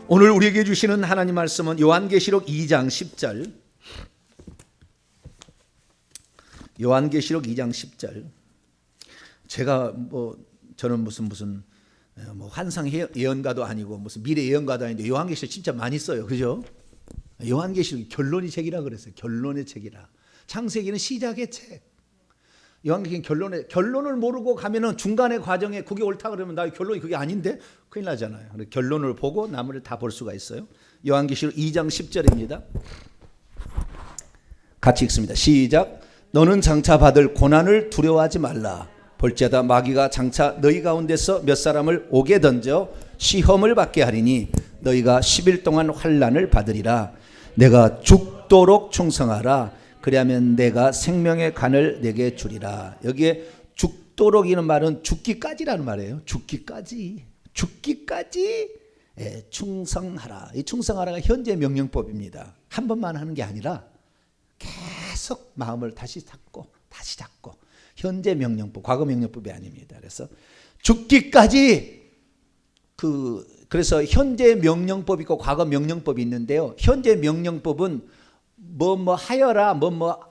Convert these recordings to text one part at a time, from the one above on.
오늘 우리에게 주시는 하나님 말씀은 요한계시록 2장 10절. 요한계시록 2장 10절. 제가 저는 무슨 환상 예언가도 아니고 무슨 미래 예언가도 아닌데 요한계시록 진짜 많이 써요. 그죠? 요한계시록 결론의 책이라 그랬어요. 결론의 책이라. 창세기는 시작의 책. 요한계시록 결론을 모르고 가면은 중간의 과정에 그게 옳다 그러면 나 결론이 그게 아닌데 큰일 나잖아요. 결론을 보고 나머지를 다 볼 수가 있어요. 요한계시록 2장 10절입니다. 같이 읽습니다. 시작. 너는 장차 받을 고난을 두려워하지 말라. 볼지어다 마귀가 장차 너희 가운데서 몇 사람을 옥에 던져 시험을 받게 하리니 너희가 10일 동안 환난을 받으리라. 내가 죽도록 충성하라. 그리하면 내가 생명의 간을 내게 주리라. 여기에 죽도록이라는 말은 죽기까지라는 말이에요. 죽기까지 충성하라. 이 충성하라가 현재 명령법입니다. 한 번만 하는 게 아니라 계속 마음을 다시 잡고 현재 명령법, 과거 명령법이 아닙니다. 그래서 죽기까지 그래서 현재 명령법이 있고 과거 명령법이 있는데요. 현재 명령법은 뭐 하여라,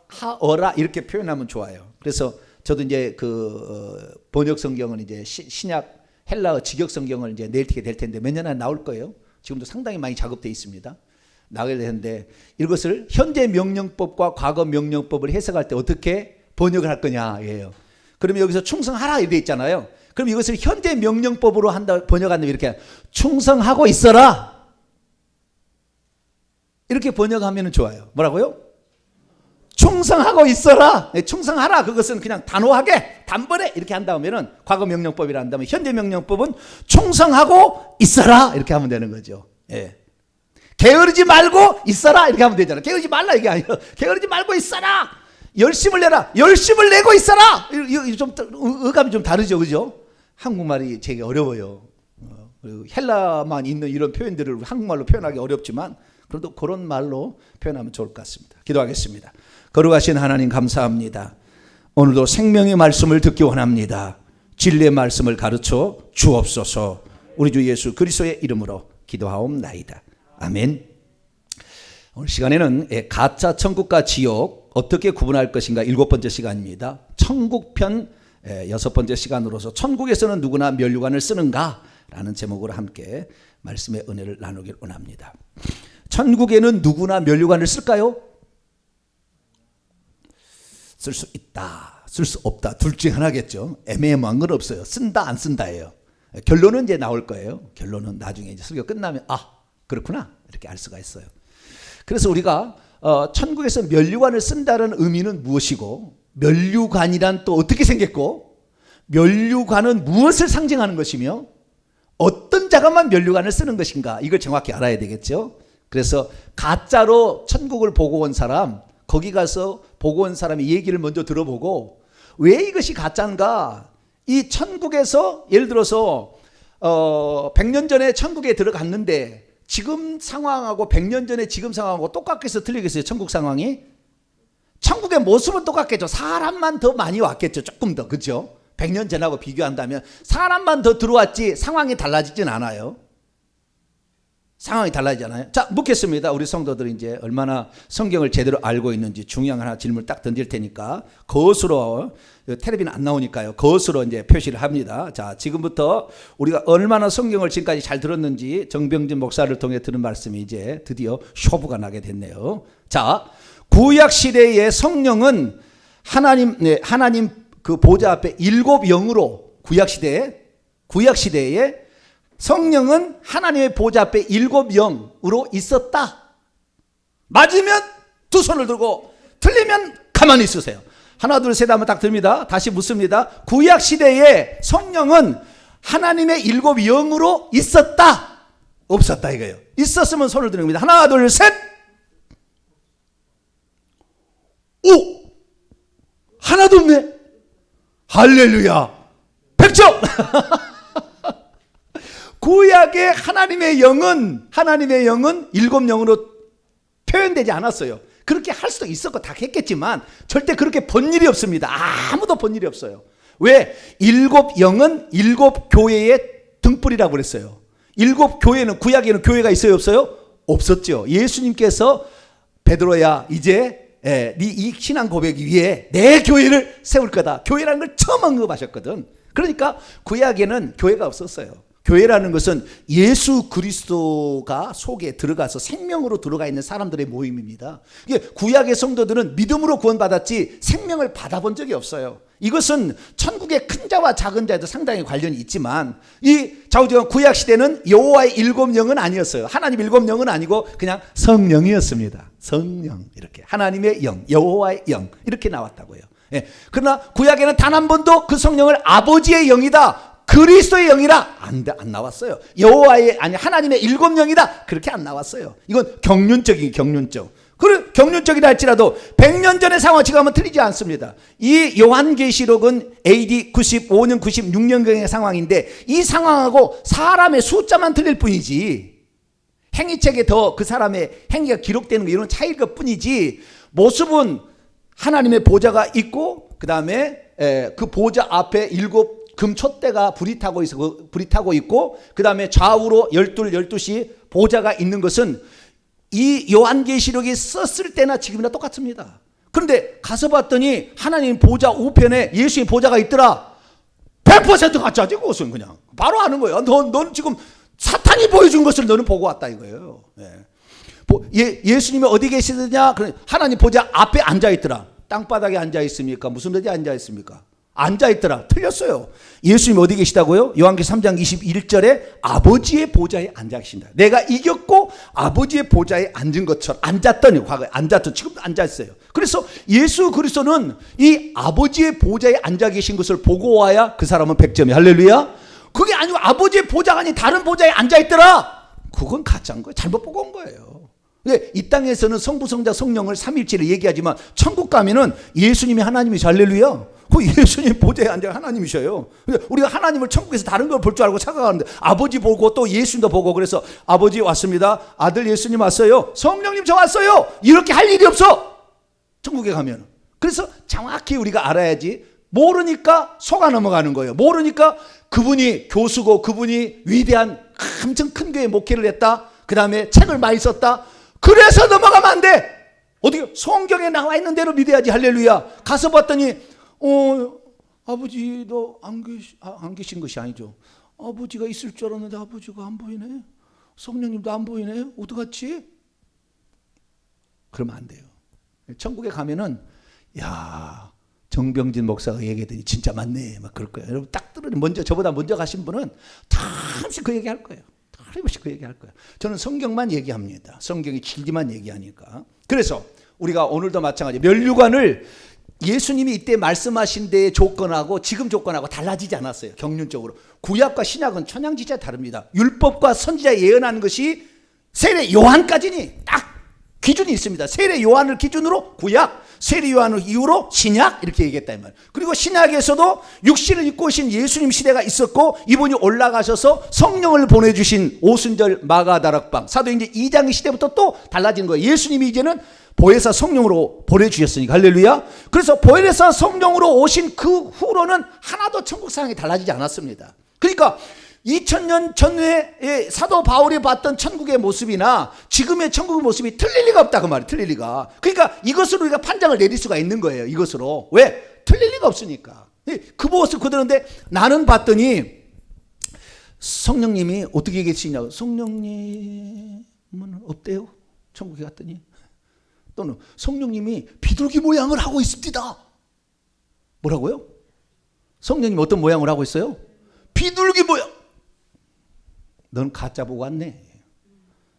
하어라 이렇게 표현하면 좋아요. 그래서 저도 이제 번역 성경은 이제 신약 헬라어 직역 성경을 이제 내일 될 텐데 몇 년 안에 나올 거예요. 지금도 상당히 많이 작업되어 있습니다. 나가야 되는데 이것을 현재 명령법과 과거 명령법을 해석할 때 어떻게 번역을 할 거냐예요. 그러면 여기서 충성하라 이렇게 있잖아요. 그럼 이것을 현재 명령법으로 번역한다면 이렇게 충성하고 있어라. 이렇게 번역하면 좋아요. 뭐라고요? 충성하고 있어라. 충성하라. 그것은 그냥 단호하게 단번에 이렇게 한다면은 과거 명령법이라 한다면 현재 명령법은 충성하고 있어라. 이렇게 하면 되는 거죠. 예. 게으르지 말고 있어라. 이렇게 하면 되잖아요. 게으르지 말라 이게 아니라 게으르지 말고 있어라. 열심을 내라. 열심을 내고 있어라. 좀 어감이 좀 다르죠, 그죠? 한국말이 되게 어려워요. 그리고 헬라만 있는 이런 표현들을 한국말로 표현하기 어렵지만 그래도 그런 말로 표현하면 좋을 것 같습니다. 기도하겠습니다. 거룩하신 하나님 감사합니다. 오늘도 생명의 말씀을 듣기 원합니다. 진리의 말씀을 가르쳐 주옵소서. 우리 주 예수 그리스도의 이름으로 기도하옵나이다. 아멘. 오늘 시간에는 가짜 천국과 지옥 어떻게 구분할 것인가 7번째 시간입니다. 천국편 6번째 시간으로서 천국에서는 누구나 면류관을 쓰는가 라는 제목으로 함께 말씀의 은혜를 나누길 원합니다. 천국에는 누구나 면류관을 쓸까요? 쓸 수 있다, 쓸 수 없다, 둘 중에 하나겠죠. 애매모호한 건 없어요. 쓴다 안 쓴다예요. 결론은 이제 나올 거예요. 결론은 나중에 이제 설교 끝나면 그렇구나 이렇게 알 수가 있어요. 그래서 우리가 천국에서 면류관을 쓴다는 의미는 무엇이고 면류관이란 또 어떻게 생겼고 면류관은 무엇을 상징하는 것이며 어떤 자가만 면류관을 쓰는 것인가 이걸 정확히 알아야 되겠죠. 그래서 가짜로 천국을 보고 온 사람 거기 가서 보고 온 사람의 얘기를 먼저 들어보고 왜 이것이 가짜인가 이 천국에서 예를 들어서 100년 전에 천국에 들어갔는데 지금 상황하고 100년 전에 지금 상황하고 똑같겠어요? 틀리겠어요? 천국 상황이? 천국의 모습은 똑같겠죠. 사람만 더 많이 왔겠죠. 조금 더. 그렇죠? 100년 전하고 비교한다면 사람만 더 들어왔지 상황이 달라지진 않아요. 상황이 달라지잖아요. 자, 묻겠습니다. 우리 성도들이 이제 얼마나 성경을 제대로 알고 있는지 중요한 하나 질문을 딱 던질 테니까 그것으로 텔레비는 안 나오니까요. 그것으로 이제 표시를 합니다. 자, 지금부터 우리가 얼마나 성경을 지금까지 잘 들었는지 정병진 목사를 통해 들은 말씀이 이제 드디어 쇼부가 나게 됐네요. 자, 구약 시대의 성령은 하나님 그 보좌 앞에 7영으로 구약 시대에 성령은 하나님의 보좌 앞에 7영으로 있었다. 맞으면 두 손을 들고 틀리면 가만히 있으세요. 하나 둘 셋 하면 딱 듭니다. 다시 묻습니다. 구약 시대에 성령은 하나님의 7영으로 있었다. 없었다 이거예요. 있었으면 손을 드는 겁니다. 하나 둘 셋. 오! 하나도 없네. 할렐루야. 100점. 구약의 하나님의 영은 7영으로 표현되지 않았어요. 그렇게 할 수도 있었고 다 했겠지만 절대 그렇게 본 일이 없습니다. 아무도 본 일이 없어요. 왜? 7영은 7교회의 등불이라고 그랬어요. 일곱 교회는, 구약에는 교회가 있어요, 없어요? 없었죠. 예수님께서 베드로야, 이제 네 이 신앙 고백 위에 내 교회를 세울 거다. 교회라는 걸 처음 언급하셨거든. 그러니까 구약에는 교회가 없었어요. 교회라는 것은 예수 그리스도가 속에 들어가서 생명으로 들어가 있는 사람들의 모임입니다. 이게 구약의 성도들은 믿음으로 구원받았지 생명을 받아본 적이 없어요. 이것은 천국의 큰 자와 작은 자에도 상당히 관련이 있지만, 이 좌우지간 구약 시대는 여호와의 일곱 영은 아니었어요. 하나님 일곱 영은 아니고 그냥 성령이었습니다. 성령, 이렇게 하나님의 영, 여호와의 영, 이렇게 나왔다고요. 예. 그러나 구약에는 단 한 번도 그 성령을 아버지의 영이다, 그리스도의 영이라 안 나왔어요. 여호와의, 아니 하나님의 일곱 영이다, 그렇게 안 나왔어요. 이건 경륜적인, 경륜적. 그리고 경륜적이라 할지라도 100년 전의 상황 지금은 틀리지 않습니다. 이 요한계시록은 AD 95년 96년경의 상황인데, 이 상황하고 사람의 숫자만 틀릴 뿐이지, 행위책에 더 그 사람의 행위가 기록되는 거 이런 차이일 것 뿐이지, 모습은 하나님의 보좌가 있고, 그 다음에 그 보좌 앞에 일곱 금촛대가 불이 타고 있고, 그 다음에 좌우로 12시 보좌가 있는 것은 이 요한계시록이 썼을 때나 지금이나 똑같습니다. 그런데 가서 봤더니 하나님 보좌 우편에 예수의 보좌가 있더라. 100% 가짜지, 그것은. 그냥 바로 아는 거예요. 넌 지금 사탄이 보여준 것을 너는 보고 왔다 이거예요. 예수님이 어디 계시느냐? 하나님 보좌 앞에 앉아있더라. 땅바닥에 앉아있습니까? 무슨 데에 앉아있습니까? 앉아있더라. 틀렸어요. 예수님 어디 계시다고요? 요한계시록 3장 21절에 아버지의 보좌에 앉아 계신다. 내가 이겼고 아버지의 보좌에 앉은 것처럼, 앉았더니, 과거에 앉았죠. 지금도 앉아있어요. 그래서 예수 그리스도는 이 아버지의 보좌에 앉아 계신 것을 보고 와야 그 사람은 100점이. 할렐루야. 그게 아니고 아버지의 보좌가 아닌 다른 보좌에 앉아있더라. 그건 가짜인 거예요. 잘못 보고 온 거예요. 근데 이 땅에서는 성부, 성자, 성령을 삼위일체를 얘기하지만, 천국 가면은 예수님이 하나님이셔. 할렐루야. 그 예수님 보좌에 앉아 하나님이셔요. 우리가 하나님을 천국에서 다른 걸 볼 줄 알고 착각하는데, 아버지 보고 또 예수님도 보고, 그래서 아버지 왔습니다, 아들 예수님 왔어요, 성령님 저 왔어요, 이렇게 할 일이 없어, 천국에 가면. 그래서 정확히 우리가 알아야지. 모르니까 속아 넘어가는 거예요. 모르니까 그분이 교수고, 그분이 위대한 엄청 큰 교회 목회를 했다, 그 다음에 책을 많이 썼다, 그래서 넘어가면 안 돼. 어떻게 성경에 나와 있는 대로 믿어야지. 할렐루야. 가서 봤더니 아버지도 안 계신 것이 아니죠. 아버지가 있을 줄 알았는데 아버지가 안 보이네. 성령님도 안 보이네. 어떡하지? 그러면 안 돼요. 천국에 가면은, 야, 정병진 목사가 얘기했더니 진짜 맞네, 막 그럴 거예요. 여러분 딱 들으니, 저보다 먼저 가신 분은 잠시 그 얘기 할 거예요. 하나님없이 그 얘기할 거예요. 저는 성경만 얘기합니다. 성경이 길기만 얘기하니까. 그래서 우리가 오늘도 마찬가지, 멸류관을 예수님이 이때 말씀하신 데의 조건하고 지금 조건하고 달라지지 않았어요. 경륜적으로. 구약과 신약은 천양지차 다릅니다. 율법과 선지자 예언하는 것이 세례 요한까지니 딱 기준이 있습니다. 세례 요한을 기준으로 구약, 세례 요한을 이후로 신약, 이렇게 얘기했다 이 말. 그리고 신약에서도 육신을 입고 오신 예수님 시대가 있었고, 이분이 올라가셔서 성령을 보내주신 오순절 마가다락방 사도행전 2장 시대부터 또 달라지는 거예요. 예수님이 이제는 보혜사 성령으로 보내주셨으니까. 할렐루야. 그래서 보혜사 성령으로 오신 그 후로는 하나도 천국 상황이 달라지지 않았습니다. 그러니까 2000년 전에 사도 바울이 봤던 천국의 모습이나 지금의 천국의 모습이 틀릴 리가 없다, 그 말이. 틀릴 리가. 그러니까 이것으로 우리가 판정을 내릴 수가 있는 거예요. 이것으로. 왜? 틀릴 리가 없으니까. 그 모습 그대로인데, 나는 봤더니 성령님이 어떻게 계시냐고. 성령님은 없대요. 천국에 갔더니. 또는 성령님이 비둘기 모양을 하고 있습니다. 뭐라고요? 성령님이 어떤 모양을 하고 있어요? 비둘기 모양. 넌 가짜 보고 왔네.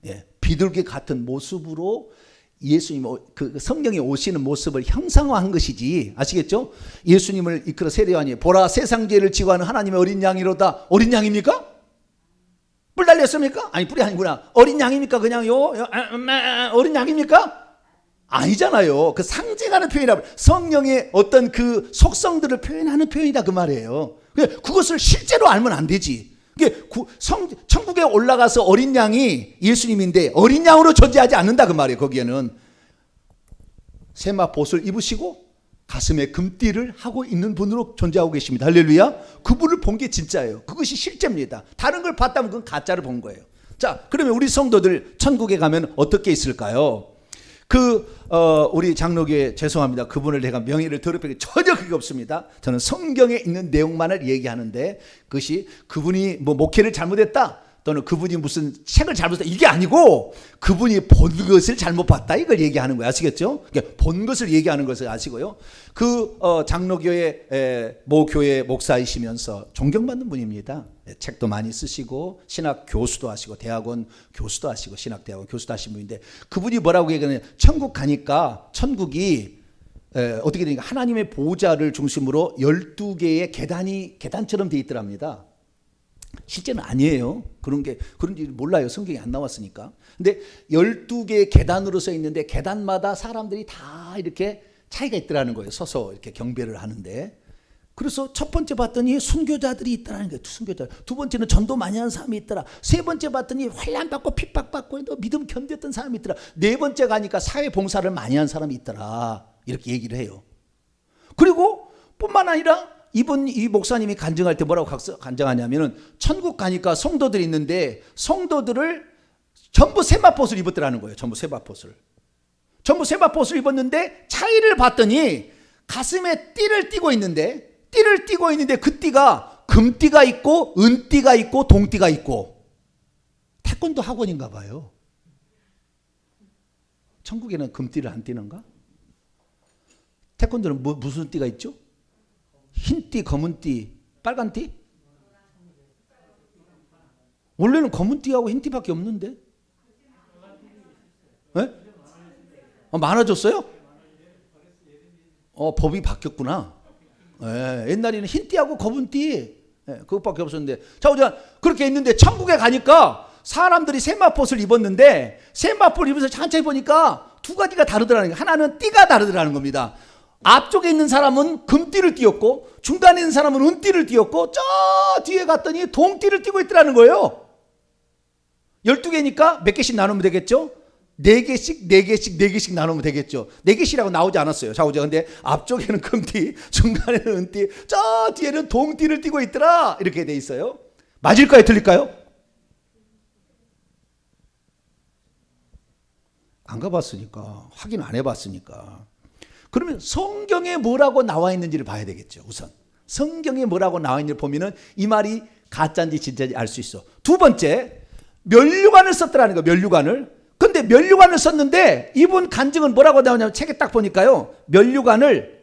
예, 비둘기 같은 모습으로 예수님, 그 성령이 오시는 모습을 형상화한 것이지. 아시겠죠? 예수님을 이끌어 세례요한이 보라 세상 죄를 지고 하는 하나님의 어린 양이로다. 어린 양입니까? 뿔 달렸습니까? 아니, 뿔이 아니구나. 어린 양입니까? 그냥요? 어린 양입니까? 아니잖아요. 그 상징하는 표현이라, 성령의 어떤 그 속성들을 표현하는 표현이다, 그 말이에요. 그것을 실제로 알면 안 되지. 천국에 올라가서 어린 양이 예수님인데 어린 양으로 존재하지 않는다, 그 말이에요. 거기에는 세마포 옷을 입으시고 가슴에 금띠를 하고 있는 분으로 존재하고 계십니다. 할렐루야. 그분을 본 게 진짜예요. 그것이 실제입니다. 다른 걸 봤다면 그건 가짜를 본 거예요. 자, 그러면 우리 성도들 천국에 가면 어떻게 있을까요? 우리 장로교회 죄송합니다. 그분을 내가 명예를 더럽히기 전혀 그게 없습니다. 저는 성경에 있는 내용만을 얘기하는데 그것이 그분이 뭐 목회를 잘못했다 또는 그분이 무슨 책을 잘못했다 이게 아니고 그분이 본 것을 잘못 봤다 이걸 얘기하는 거예요. 아시겠죠? 본 것을 얘기하는 것을 아시고요. 장로교회 모 교회 목사이시면서 존경받는 분입니다. 책도 많이 쓰시고 신학 교수도 하시고 대학원 교수도 하시고 신학대학원 교수도 하신 분인데 그분이 뭐라고 얘기하냐면 천국 가니까 천국이 어떻게 되니까 하나님의 보좌를 중심으로 12개의 계단처럼 돼 있더랍니다. 실제는 아니에요. 그런지 몰라요. 성경에 안 나왔으니까. 근데 12개의 계단으로 써 있는데 계단마다 사람들이 다 이렇게 차이가 있더라는 거예요. 서서 이렇게 경배를 하는데. 그래서 첫 번째 봤더니 순교자들이 있더라는 거예요. 순교자. 두 번째는 전도 많이 하는 사람이 있더라. 세 번째 봤더니 환난 받고 핍박 받고 믿음 견뎠던 사람이 있더라. 네 번째 가니까 사회 봉사를 많이 한 사람이 있더라. 이렇게 얘기를 해요. 그리고 뿐만 아니라 이 목사님이 간증할 때 뭐라고 간증하냐면은 천국 가니까 성도들이 있는데 성도들을 전부 세마포스를 입었더라는 거예요. 전부 세마포스를 입었는데 차이를 봤더니 가슴에 띠를 띠고 있는데 그 띠가 금띠가 있고 은띠가 있고 동띠가 있고 태권도 학원인가 봐요. 천국에는 금띠를 안 띠는가? 태권도는 무슨 띠가 있죠? 흰띠, 검은띠, 빨간띠? 원래는 검은띠하고 흰띠밖에 없는데? 네? 많아졌어요? 법이 바뀌었구나. 옛날에는 흰띠하고 검은띠 그것밖에 없었는데 자, 그렇게 있는데 천국에 가니까 사람들이 세마포스를 입었는데 세마포를 입어서 천천히 보니까 두 가지가 다르더라는 거예요. 하나는 띠가 다르더라는 겁니다. 앞쪽에 있는 사람은 금띠를 띄었고 중간에 있는 사람은 은띠를 띄었고 저 뒤에 갔더니 동띠를 띄고 있더라는 거예요. 12개니까 몇 개씩 나누면 되겠죠? 4개씩 나누면 되겠죠. 4개씩이라고 나오지 않았어요. 자, 근데 앞쪽에는 금띠, 중간에는 은띠, 저 뒤에는 동띠를 띄고 있더라. 이렇게 돼 있어요. 맞을까요? 틀릴까요? 안 가봤으니까, 확인 안 해봤으니까. 그러면 성경에 뭐라고 나와 있는지를 봐야 되겠죠. 우선 성경에 뭐라고 나와 있는지를 보면은 이 말이 가짜인지 진짜인지 알 수 있어. 두 번째, 면류관을 썼더라는 거예요. 면류관을. 근데 면류관을 썼는데 이분 간증은 뭐라고 나오냐면 책에 딱 보니까요. 면류관을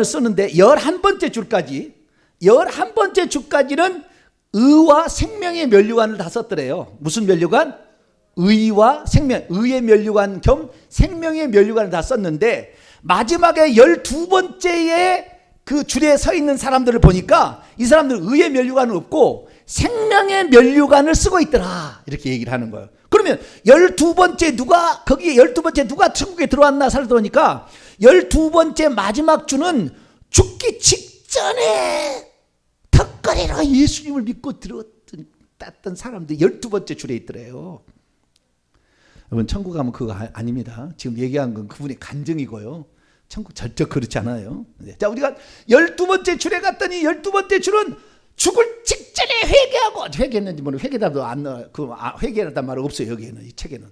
썼는데 11번째 줄까지는 의와 생명의 면류관을 다 썼더래요. 무슨 면류관? 의와 생명, 의의 면류관 겸 생명의 면류관을 다 썼는데 마지막에 12번째의 그 줄에 서 있는 사람들을 보니까 이 사람들은 의의 면류관은 없고 생명의 면류관을 쓰고 있더라. 이렇게 얘기를 하는 거예요. 그러면 12번째 누가 천국에 들어왔나 살펴보니까 12번째 마지막 주는 죽기 직전에 턱걸이로 예수님을 믿고 들어왔던 사람들이 12번째 줄에 있더래요. 여러분 천국 가면 그거 아닙니다. 지금 얘기한 건 그분의 간증이고요. 천국 절대 그렇지 않아요. 자, 우리가 12번째 줄에 갔더니 12번째 줄은 죽을 직전에 회개하고 회개했는지 모르고 회개다도 안 나와. 회개했단 말은 없어요. 여기에는 이 책에는.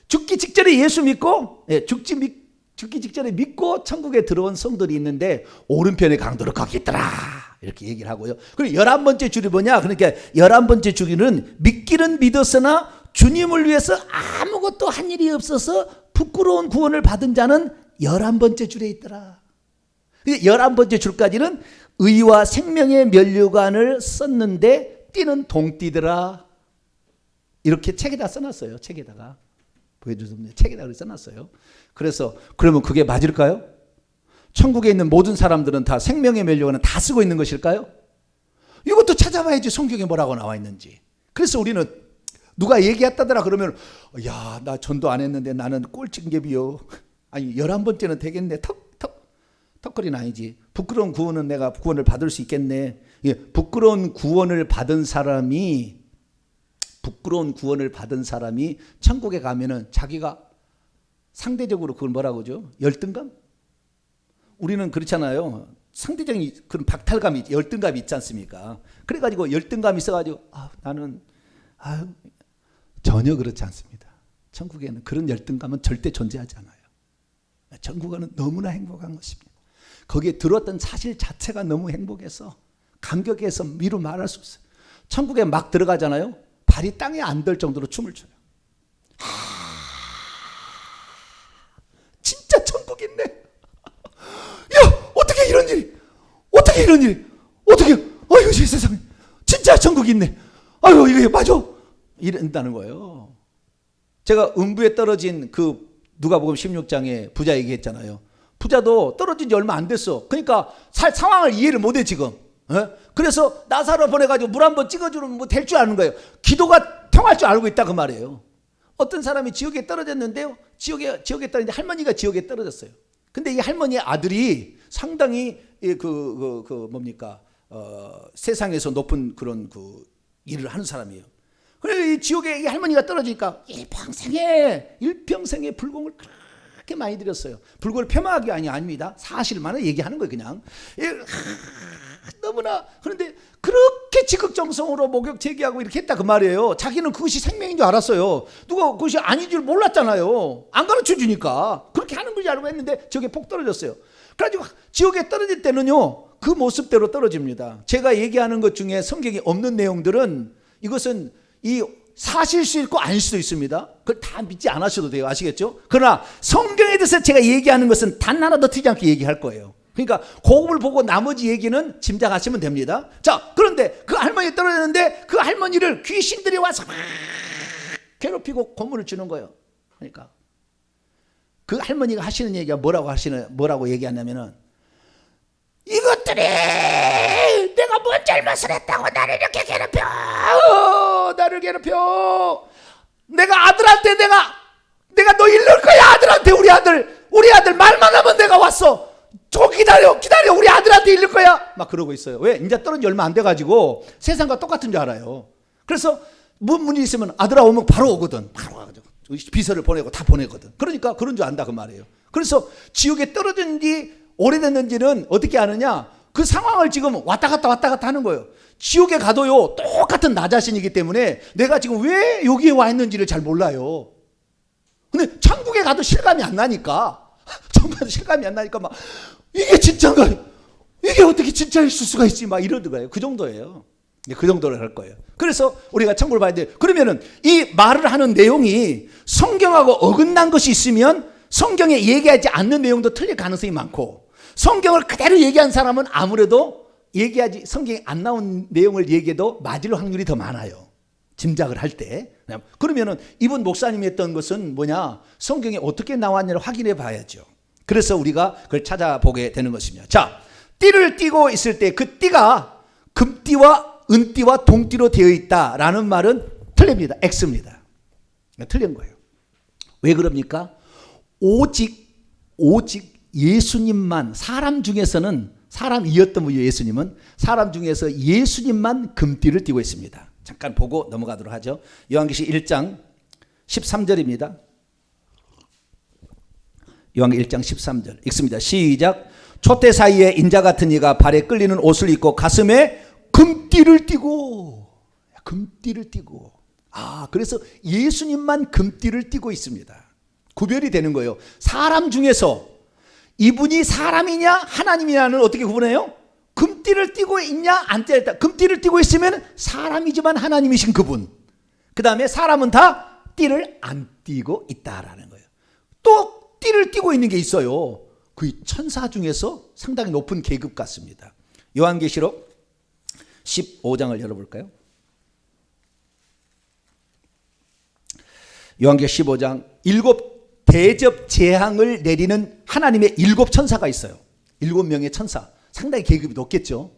죽기 직전에 예수 믿고 죽기 직전에 믿고 천국에 들어온 성들이 있는데 오른편에 강도로 거기 있더라. 이렇게 얘기를 하고요. 그리고 11번째 줄이 뭐냐? 그러니까 11번째 줄은 믿기는 믿었으나 주님을 위해서 아무것도 한 일이 없어서 부끄러운 구원을 받은 자는 11번째 줄에 있더라. 11번째 줄까지는 의와 생명의 면류관을 썼는데 띠는 동띠더라. 이렇게 책에다 써놨어요. 책에다가. 보여주셨는데 책에다가 써놨어요. 그래서 그러면 그게 맞을까요? 천국에 있는 모든 사람들은 다 생명의 면류관을 다 쓰고 있는 것일까요? 이것도 찾아봐야지 성경에 뭐라고 나와 있는지. 그래서 우리는 누가 얘기했다더라 그러면 야, 나 전도 안 했는데 나는 꼴찌개비요. 아니 11번째는 되겠네. 턱걸이는 아니지. 부끄러운 구원은 내가 구원을 받을 수 있겠네. 부끄러운 구원을 받은 사람이 천국에 가면은 자기가 상대적으로 그걸 뭐라고 하죠? 열등감? 우리는 그렇잖아요. 상대적인 그런 박탈감이, 열등감이 있지 않습니까? 그래가지고 열등감이 있어가지고 나는 전혀 그렇지 않습니다. 천국에는 그런 열등감은 절대 존재하지 않아요. 천국은 너무나 행복한 것입니다. 거기에 들어왔던 사실 자체가 너무 행복해서 감격해서 미루 말할 수 없어요. 천국에 막 들어가잖아요. 발이 땅에 안 될 정도로 춤을 춰요. 진짜 천국 있네. 야, 어떻게 이런 일이? 어떻게 이런 일이? 어떻게? 아이고 세상에. 진짜 천국 있네. 아이고 이게 맞아. 이런다는 거예요. 제가 음부에 떨어진 그 누가복음 16장에 부자 얘기했잖아요. 부자도 떨어진 지 얼마 안 됐어. 그러니까 상황을 이해를 못해 지금. 그래서 나사로 보내가지고 물 한번 찍어주면 뭐 될 줄 아는 거예요. 기도가 통할 줄 알고 있다 그 말이에요. 어떤 사람이 지옥에 떨어졌는데요. 지옥에 떨어졌는데 할머니가 지옥에 떨어졌어요. 근데 이 할머니의 아들이 상당히 세상에서 높은 그런 그 일을 하는 사람이에요. 그래서 이 지옥에 이 할머니가 떨어지니까 일평생에 불공을 그렇게 많이 드렸어요. 불공을 폄하하기 아닙니다. 사실만을 얘기하는 거예요, 그냥. 너무나. 그런데 그렇게 지극정성으로 목욕 제기하고 이렇게 했다 그 말이에요. 자기는 그것이 생명인 줄 알았어요. 누가 그것이 아닌 줄 몰랐잖아요. 안 가르쳐 주니까. 그렇게 하는 줄 알고 했는데 저게 폭 떨어졌어요. 그래가지고 지옥에 떨어질 때는요, 그 모습대로 떨어집니다. 제가 얘기하는 것 중에 성경에 없는 내용들은 이것은 이 사실 수 있고 아닐 수도 있습니다. 그걸 다 믿지 않으셔도 돼요. 아시겠죠? 그러나 성경에 대해서 제가 얘기하는 것은 단 하나도 틀리지 않게 얘기할 거예요. 그러니까 그걸 보고 나머지 얘기는 짐작하시면 됩니다. 자, 그런데 그 할머니 떨어졌는데 그 할머니를 귀신들이 와서 막 괴롭히고 고문을 주는 거예요. 그러니까 그 할머니가 하시는 얘기가 뭐라고 얘기하냐면은, 이것들이 내가 뭔 잘못을 했다고 나를 이렇게 괴롭혀. 내가 아들한테 내가 너 잃을 거야. 아들한테 우리 아들 말만 하면 내가 왔어. 좀 기다려 우리 아들한테 잃을 거야. 막 그러고 있어요. 왜? 이제 떨어진 지 얼마 안 돼가지고 세상과 똑같은 줄 알아요. 그래서 문이 있으면 아들아 오면 바로 오거든. 바로 와가지고 비서를 보내고 다 보내거든. 그러니까 그런 줄 안다 그 말이에요. 그래서 지옥에 떨어진 지 오래됐는지는 어떻게 아느냐? 그 상황을 지금 왔다 갔다 하는 거예요. 지옥에 가도요, 똑같은 나 자신이기 때문에 내가 지금 왜 여기에 와 있는지를 잘 몰라요. 근데 천국에 가도 실감이 안 나니까 막 이게 진짜인가? 이게 어떻게 진짜일 수가 있지? 막 이러더라고요. 그 정도예요. 그 정도를 할 거예요. 그래서 우리가 천국을 봐야 돼요. 그러면은 이 말을 하는 내용이 성경하고 어긋난 것이 있으면 성경에 얘기하지 않는 내용도 틀릴 가능성이 많고, 성경을 그대로 얘기한 사람은 아무래도 성경에 안 나온 내용을 얘기해도 맞을 확률이 더 많아요. 짐작을 할 때. 그러면은 이분 목사님이 했던 것은 뭐냐? 성경에 어떻게 나왔냐를 확인해 봐야죠. 그래서 우리가 그걸 찾아보게 되는 것입니다. 자, 띠를 띠고 있을 때 그 띠가 금띠와 은띠와 동띠로 되어 있다라는 말은 틀립니다. X입니다. 틀린 거예요. 왜 그럽니까? 오직 예수님만, 사람 중에서는, 사람이었던 분이요, 예수님은 사람 중에서 예수님만 금띠를 띠고 있습니다. 잠깐 보고 넘어가도록 하죠. 요한계시 1장 13절입니다. 요한계시 1장 13절 읽습니다. 시작. 촛대 사이에 인자 같은 이가 발에 끌리는 옷을 입고 가슴에 금띠를 띠고. 그래서 예수님만 금띠를 띠고 있습니다. 구별이 되는 거예요. 사람 중에서 이분이 사람이냐 하나님이냐는 어떻게 구분해요? 금띠를 띠고 있냐 안 띠다. 금띠를 띠고 있으면 사람이지만 하나님이신 그분. 그 다음에 사람은 다 띠를 안 띠고 있다라는 거예요. 또 띠를 띠고 있는 게 있어요. 그 천사 중에서 상당히 높은 계급 같습니다. 요한계시록 15장을 열어볼까요? 요한계시 15장 7 대접 재앙을 내리는 하나님의 7 천사가 있어요. 7명의 천사. 상당히 계급이 높겠죠.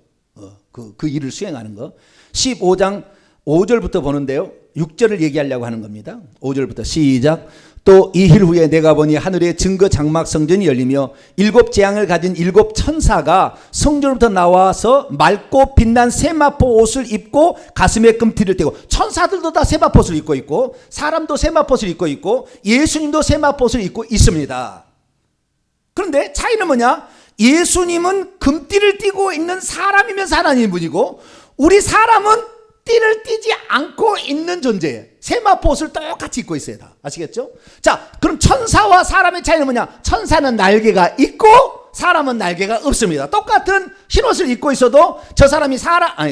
그 일을 수행하는 거. 15장 5절부터 보는데요. 6절을 얘기하려고 하는 겁니다. 5절부터 시작. 또 이 일 후에 내가 보니 하늘의 증거 장막 성전이 열리며 7 재앙을 가진 7 천사가 성전부터 나와서 맑고 빛난 세마포 옷을 입고 가슴에 금티를 떼고, 천사들도 다 세마포 옷을 입고 있고 사람도 세마포 옷을 입고 있고 예수님도 세마포 옷을 입고 있습니다. 그런데 차이는 뭐냐? 예수님은 금띠를 띠고 있는 사람이면 사람인 분이고, 우리 사람은 띠를 띠지 않고 있는 존재예요. 세마포 옷을 똑같이 입고 있어야 다. 아시겠죠? 자, 그럼 천사와 사람의 차이는 뭐냐? 천사는 날개가 있고 사람은 날개가 없습니다. 똑같은 흰옷을 입고 있어도 저 사람이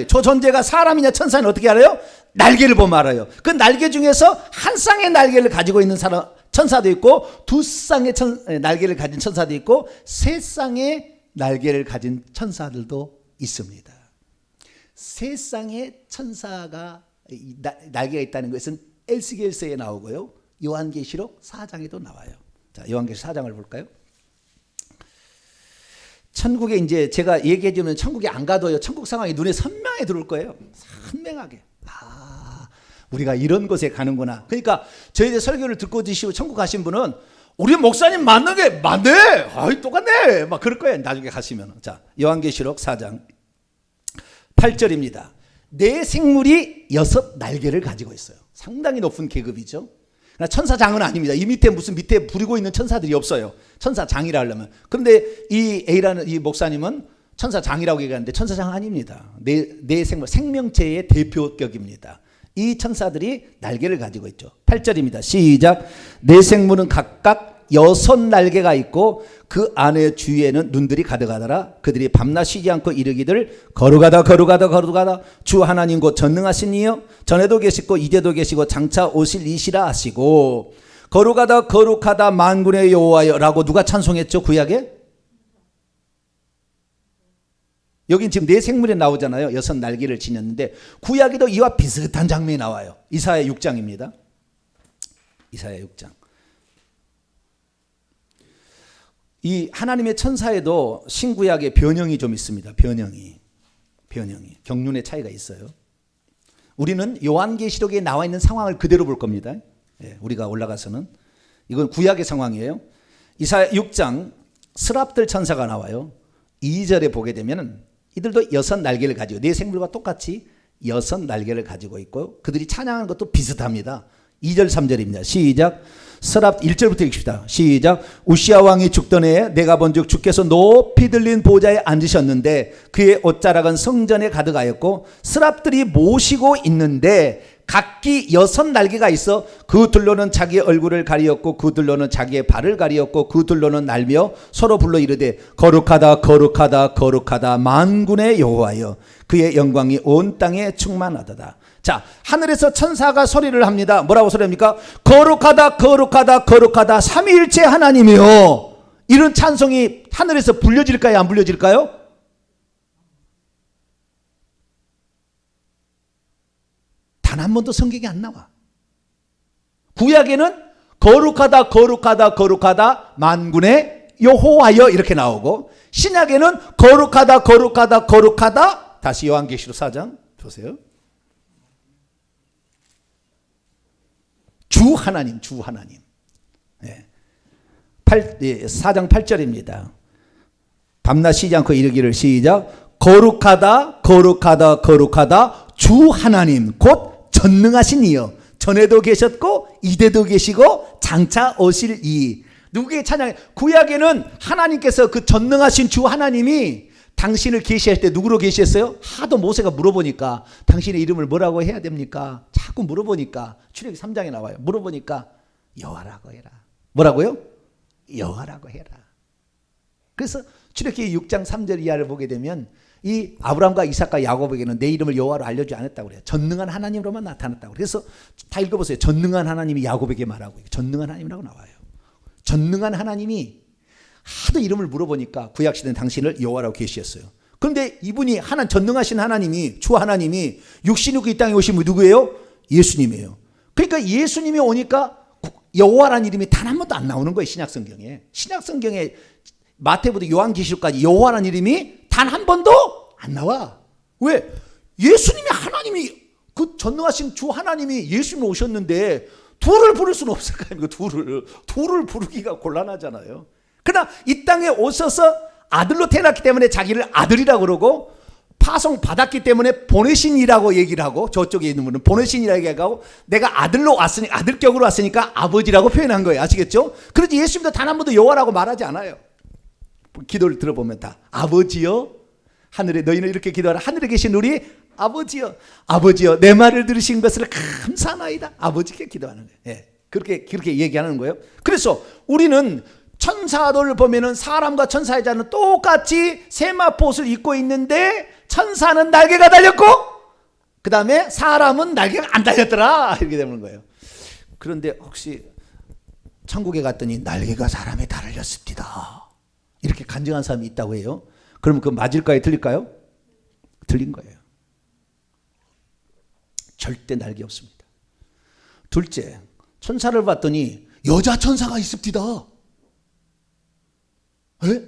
저 존재가 사람이냐 천사는 어떻게 알아요? 날개를 보면 알아요. 그 날개 중에서 한 쌍의 날개를 가지고 있는 사람, 천사도 있고, 2쌍의 날개를 가진 천사도 있고, 3쌍의 날개를 가진 천사들도 있습니다. 3쌍의 천사가 날개가 있다는 것은 에스겔서에 나오고요, 요한계시록 4장에도 나와요. 자, 요한계시록 4장을 볼까요? 천국에 이제 제가 얘기해 주면 천국에 안 가도요, 천국 상황이 눈에 선명하게 들어올 거예요. 선명하게. 우리가 이런 곳에 가는구나. 그러니까 저희들 설교를 듣고 지시고 천국 가신 분은 우리 목사님 맞는 게 맞네, 아이 똑같네, 막 그럴 거예요, 나중에 가시면. 자, 요한계시록 4장 8절입니다. 내 생물이 6 날개를 가지고 있어요. 상당히 높은 계급이죠. 천사장은 아닙니다. 이 밑에 무슨 밑에 부리고 있는 천사들이 없어요. 천사장이라 하려면. 그런데 이 A라는 이 목사님은 천사장이라고 얘기하는데 천사장 아닙니다. 내 생물, 생명체의 대표격입니다. 이 천사들이 날개를 가지고 있죠. 8절입니다. 시작. 내 생물은 각각 6 날개가 있고 그 안에 주위에는 눈들이 가득하더라. 그들이 밤낮 쉬지 않고 이르기를 거룩하다 거룩하다 거룩하다 주 하나님 곧 전능하신 이여 전에도 계시고 이제도 계시고 장차 오실 이시라 하시고, 거룩하다 거룩하다 만군의 여호와여 라고 누가 찬송했죠? 구약에? 여긴 지금 내 생물에 나오잖아요. 6 날개를 지녔는데 구약에도 이와 비슷한 장면이 나와요. 이사야 6장입니다. 이사야 6장. 이 하나님의 천사에도 신구약의 변형이 좀 있습니다. 변형이 경륜의 차이가 있어요. 우리는 요한계시록에 나와 있는 상황을 그대로 볼 겁니다. 우리가 올라가서는 이건 구약의 상황이에요. 이사야 6장 스랍들 천사가 나와요. 2절에 보게 되면 이들도 6 날개를 가지고 내 생물과 똑같이 6 날개를 가지고 있고 그들이 찬양하는 것도 비슷합니다. 2절 3절입니다. 시작. 스랍 1절부터 읽읍시다. 시작. 우시아 왕이 죽던 해에 내가 본즉 주께서 높이 들린 보좌에 앉으셨는데 그의 옷자락은 성전에 가득하였고 스랍들이 모시고 있는데 각기 6 날개가 있어 그 둘로는 자기의 얼굴을 가리었고 그 둘로는 자기의 발을 가리었고 그 둘로는 날며 서로 불러 이르되 거룩하다 거룩하다 거룩하다 만군의 여호와여 그의 영광이 온 땅에 충만하도다. 자, 하늘에서 천사가 소리를 합니다. 뭐라고 소리합니까? 거룩하다 거룩하다 거룩하다 삼위일체 하나님이요. 이런 찬송이 하늘에서 불려질까요? 안 불려질까요? 단 한 번도 성경에 안 나와. 구약에는 거룩하다 거룩하다 거룩하다 만군의 여호와여 이렇게 나오고, 신약에는 거룩하다 거룩하다 거룩하다, 다시 요한계시록 4장 보세요. 주 하나님, 주 하나님. 4장 8절입니다. 밤낮 쉬지 않고 이르기를 시작. 거룩하다 거룩하다 거룩하다 주 하나님 곧 전능하신 이여 전에도 계셨고 이제도 계시고 장차 오실 이. 누구의 찬양? 구약에는 하나님께서 그 전능하신 주 하나님이 당신을 계시할 때 누구로 계시했어요? 하도 모세가 물어보니까 당신의 이름을 뭐라고 해야 됩니까? 자꾸 물어보니까 출애굽기 3장에 나와요. 물어보니까 여호와라고 해라. 뭐라고요? 여호와라고 해라. 그래서 출애굽기 6장 3절 이하를 보게 되면 이 아브라함과 이삭과 야곱에게는 내 이름을 여호와로 알려주지 않았다고 그래요. 전능한 하나님으로만 나타났다고. 그래서 다 읽어보세요. 전능한 하나님이 야곱에게 말하고 전능한 하나님이라고 나와요. 전능한 하나님이 하도 이름을 물어보니까 구약시대는 당신을 여호와라고 계시했어요. 그런데 이분이 전능하신 하나님이, 주 하나님이 육신이 이 땅에 오신 분 누구예요? 예수님이에요. 그러니까 예수님이 오니까 여호와라는 이름이 단 한 번도 안 나오는 거예요. 신약성경에. 신약성경에 마태부터 요한계시록까지 여호와라는 이름이 단 한 번도 안 나와. 왜? 예수님이 하나님이, 그 전능하신 주 하나님이 예수님 오셨는데 둘을 부를 수는 없을 거 아닙니까? 둘을 부르기가 곤란하잖아요. 그러나 이 땅에 오셔서 아들로 태어났기 때문에 자기를 아들이라고 그러고, 파송 받았기 때문에 보내신이라고 얘기를 하고, 저쪽에 있는 분은 보내신이라고 얘기하고, 내가 아들로 왔으니, 아들격으로 왔으니까 아버지라고 표현한 거예요. 아시겠죠? 그런지 예수님도 단 한 번도 여호와라고 말하지 않아요. 기도를 들어보면 다 아버지여, 하늘에, 너희는 이렇게 기도하라. 하늘에 계신 우리 아버지여, 아버지여, 내 말을 들으신 것을 감사하나이다. 아버지께 기도하는 거예요. 예, 그렇게 얘기하는 거예요. 그래서 우리는 천사들을 보면은 사람과 천사의 자는 똑같이 세마포 옷을 입고 있는데, 천사는 날개가 달렸고 그 다음에 사람은 날개가 안 달렸더라, 이렇게 되는 거예요. 그런데 혹시 천국에 갔더니 날개가 사람에 달렸습니다, 이렇게 간증한 사람이 있다고 해요. 그러면 그거 맞을까요? 틀릴까요? 틀린 거예요. 절대 날개 없습니다. 둘째, 천사를 봤더니 여자 천사가 있습니다. 에?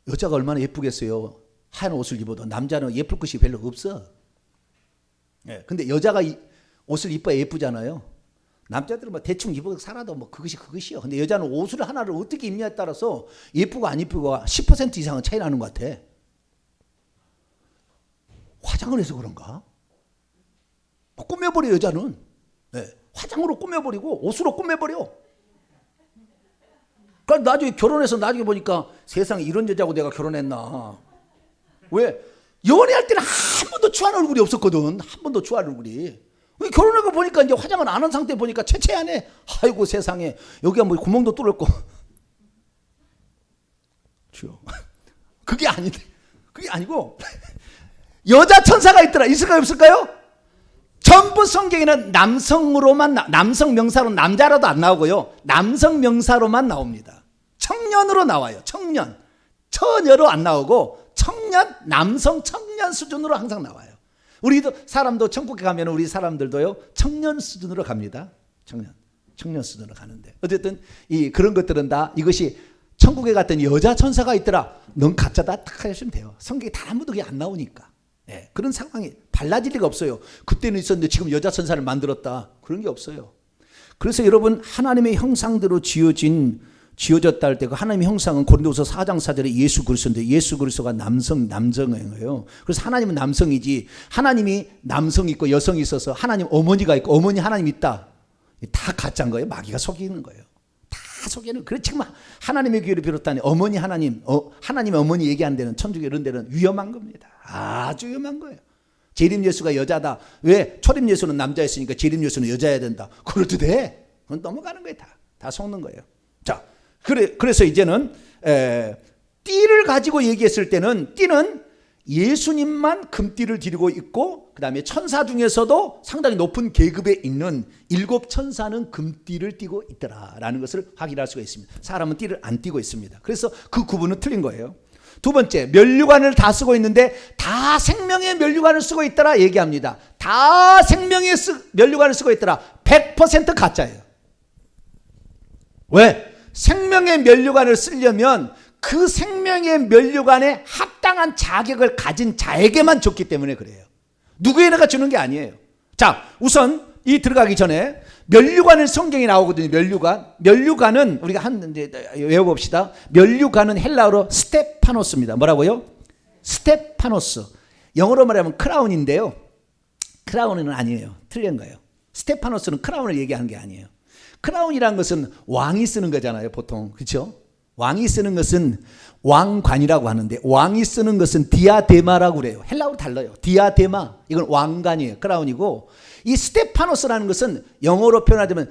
여자가 얼마나 예쁘겠어요. 하얀 옷을 입어도. 남자는 예쁠 것이 별로 없어. 예, 근데 여자가 옷을 입어야 예쁘잖아요. 남자들은 뭐 대충 입어서 살아도 뭐 그것이요. 근데 여자는 옷을 하나를 어떻게 입냐에 따라서 예쁘고 안 예쁘고가 10% 이상은 차이 나는 것 같아. 화장을 해서 그런가? 꾸며버려, 여자는. 네, 화장으로 꾸며버리고 옷으로 꾸며버려. 그러니까 나중에 결혼해서 나중에 보니까 세상에 이런 여자하고 내가 결혼했나. 왜? 연애할 때는 한 번도 추한 얼굴이 없었거든. 한 번도 추한 얼굴이. 결혼하고 보니까 이제 화장을 안 한 상태 보니까 채채하네. 아이고 세상에, 여기가 뭐 구멍도 뚫었고. 주여. 그게 아닌데. 그게 아니고 여자 천사가 있더라. 있을까요? 없을까요? 전부 성경에는 남성으로만, 남성 명사로, 남자라도 안 나오고요, 남성 명사로만 나옵니다. 청년으로 나와요. 청년. 처녀로 안 나오고 청년, 남성 청년 수준으로 항상 나와요. 우리도 사람도 천국에 가면 우리 사람들도요 청년 수준으로 갑니다. 청년 수준으로 가는데, 어쨌든 그런 것들은 다 이것이 천국에 갔더니 여자 천사가 있더라, 넌 가짜다 딱 하시면 돼요. 성경에 단 한 번도 그게 안 나오니까. 네, 그런 상황이 달라질 리가 없어요. 그때는 있었는데 지금 여자 천사를 만들었다, 그런 게 없어요. 그래서 여러분, 하나님의 형상대로 지어졌다 할 때 그 하나님의 형상은 고린도후서 4장 4절에 예수 그리스도인데, 예수 그리스도가 남성이에요. 그래서 하나님은 남성이지, 하나님이 남성이 있고 여성이 있어서 하나님 어머니가 있고 어머니 하나님 있다, 다 가짜인 거예요. 마귀가 속이는 거예요. 다 속이는. 그래, 지금 하나님의 교회를 비롯한 어머니 하나님의 어머니 얘기하는 데는, 천주교 이런 데는 위험한 겁니다. 아주 위험한 거예요. 재림 예수가 여자다. 왜? 초림 예수는 남자였으니까 재림 예수는 여자여야 된다. 그래도 돼? 그건 넘어가는 거예요. 다 속는 거예요. 자, 그래서 이제는 띠를 가지고 얘기했을 때는, 띠는 예수님만 금띠를 드리고 있고, 그 다음에 천사 중에서도 상당히 높은 계급에 있는 7 천사는 금띠를 띠고 있더라라는 것을 확인할 수가 있습니다. 사람은 띠를 안 띠고 있습니다. 그래서 그 구분은 틀린 거예요. 두 번째, 면류관을 다 쓰고 있는데 다 생명의 면류관을 쓰고 있더라 얘기합니다. 다 생명의 면류관을 쓰고 있더라. 100% 가짜예요. 왜? 생명의 면류관을 쓰려면 그 생명의 면류관에 합당한 자격을 가진 자에게만 줬기 때문에 그래요. 누구에게나 주는 게 아니에요. 자, 우선 이 들어가기 전에 면류관을 성경에 나오거든요. 면류관은 우리가 이제 외워봅시다. 면류관은 헬라어로 스테파노스입니다. 뭐라고요? 스테파노스. 영어로 말하면 크라운인데요, 크라운은 아니에요. 틀린 거예요. 스테파노스는 크라운을 얘기하는 게 아니에요. 크라운이라는 것은 왕이 쓰는 거잖아요, 보통. 그렇죠? 왕이 쓰는 것은 왕관이라고 하는데, 왕이 쓰는 것은 디아데마라고 그래요. 헬라어로 달라요. 디아데마, 이건 왕관이에요. 크라운이고, 이 스테파노스라는 것은 영어로 표현하자면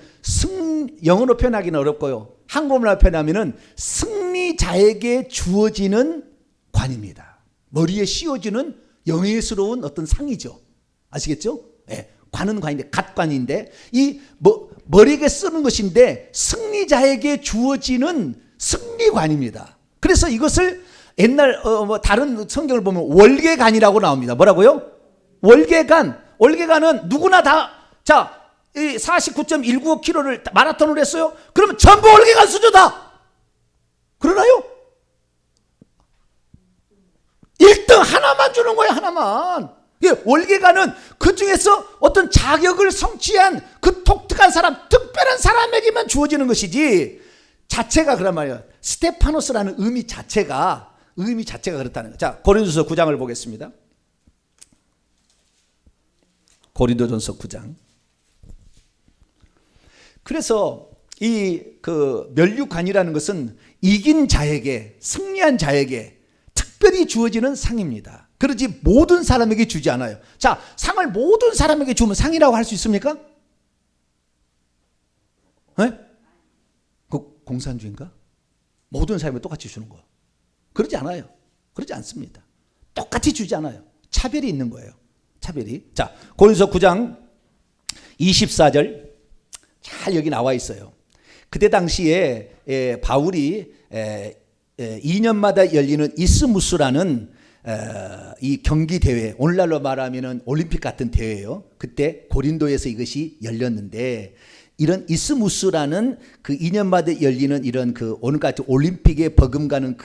영어로 표현하기는 어렵고요, 한국말로 표현하면은 승리자에게 주어지는 관입니다. 머리에 씌워지는 영예스러운 어떤 상이죠. 아시겠죠? 네, 관은 관인데, 갓관인데, 머리에 쓰는 것인데 승리자에게 주어지는 승리관입니다. 그래서 이것을 옛날 다른 성경을 보면 월계관이라고 나옵니다. 뭐라고요? 월계관은 누구나 다, 자, 49.195km를 마라톤을 했어요? 그러면 전부 월계관 수저다. 그러나요? 1등 하나만 주는 거예요, 하나만. 월계관은 그 중에서 어떤 자격을 성취한 그 독특한 사람, 특별한 사람에게만 주어지는 것이지, 자체가 그란 말이에요. 스테파노스라는 의미 자체가 그렇다는 거예요. 자, 고린도전서 9장을 보겠습니다. 고린도전서 9장. 그래서 이 그 면류관이라는 것은 이긴 자에게, 승리한 자에게 특별히 주어지는 상입니다. 그러지 모든 사람에게 주지 않아요. 자, 상을 모든 사람에게 주면 상이라고 할 수 있습니까? 네? 그 공산주의인가? 모든 사람에게 똑같이 주는 거. 그러지 않아요. 그러지 않습니다. 똑같이 주지 않아요. 차별이 있는 거예요. 차별이. 자, 고린도서 9장 24절 잘 여기 나와 있어요. 그때 당시에 바울이 2년마다 열리는 이스무스라는 이 경기 대회, 오늘날로 말하면 올림픽 같은 대회예요. 그때 고린도에서 이것이 열렸는데, 이런 이스무스라는 그 2년마다 열리는 이런 그 오늘같이 올림픽에 버금가는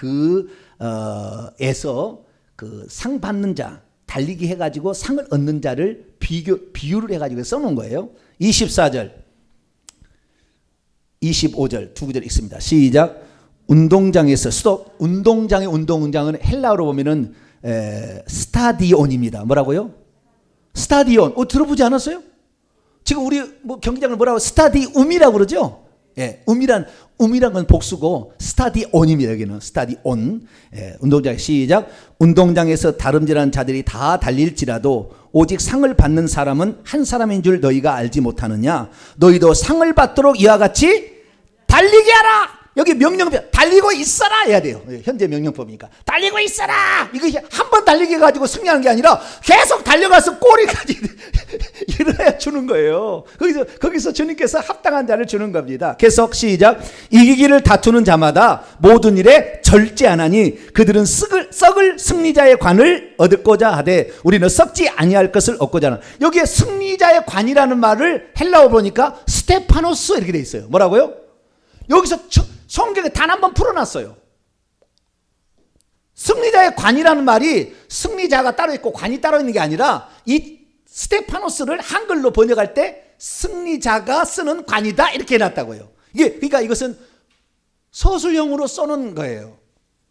에서 그 상 받는 자, 달리기 해가지고 상을 얻는 자를 비유를 해가지고 써놓은 거예요. 24절, 25절 두 구절 읽습니다. 시작. 운동장에서 운동장의 운동장은 헬라어로 보면은 스타디온입니다. 뭐라고요? 스타디온. 들어보지 않았어요? 지금 우리 뭐 경기장을 뭐라고 스타디움이라고 그러죠? 예, um이란 건 복수고 스타디온입니다. 여기는 스타디온. 운동장. 시작. 운동장에서 다름질하는 자들이 다 달릴지라도 오직 상을 받는 사람은 한 사람인 줄 너희가 알지 못하느냐? 너희도 상을 받도록 이와 같이 달리게 하라. 여기 명령법, 달리고 있어라 해야 돼요. 현재 명령법이니까 달리고 있어라. 이거 한 번 달리게 해가지고 승리하는 게 아니라 계속 달려가서 골이까지 이래야 주는 거예요. 거기서 주님께서 합당한 자를 주는 겁니다. 계속 시작. 이기기를 다투는 자마다 모든 일에 절제하나니 그들은 썩을 승리자의 관을 얻고자 하되 우리는 썩지 아니할 것을 얻고자 하나. 여기에 승리자의 관이라는 말을 헬라어 보니까 스테파노스 이렇게 돼 있어요. 뭐라고요? 여기서 성경에 단 한 번 풀어놨어요. 승리자의 관이라는 말이 승리자가 따로 있고 관이 따로 있는 게 아니라, 이 스테파노스를 한글로 번역할 때 승리자가 쓰는 관이다 이렇게 해놨다고요. 그러니까 이것은 서술형으로 써놓은 거예요.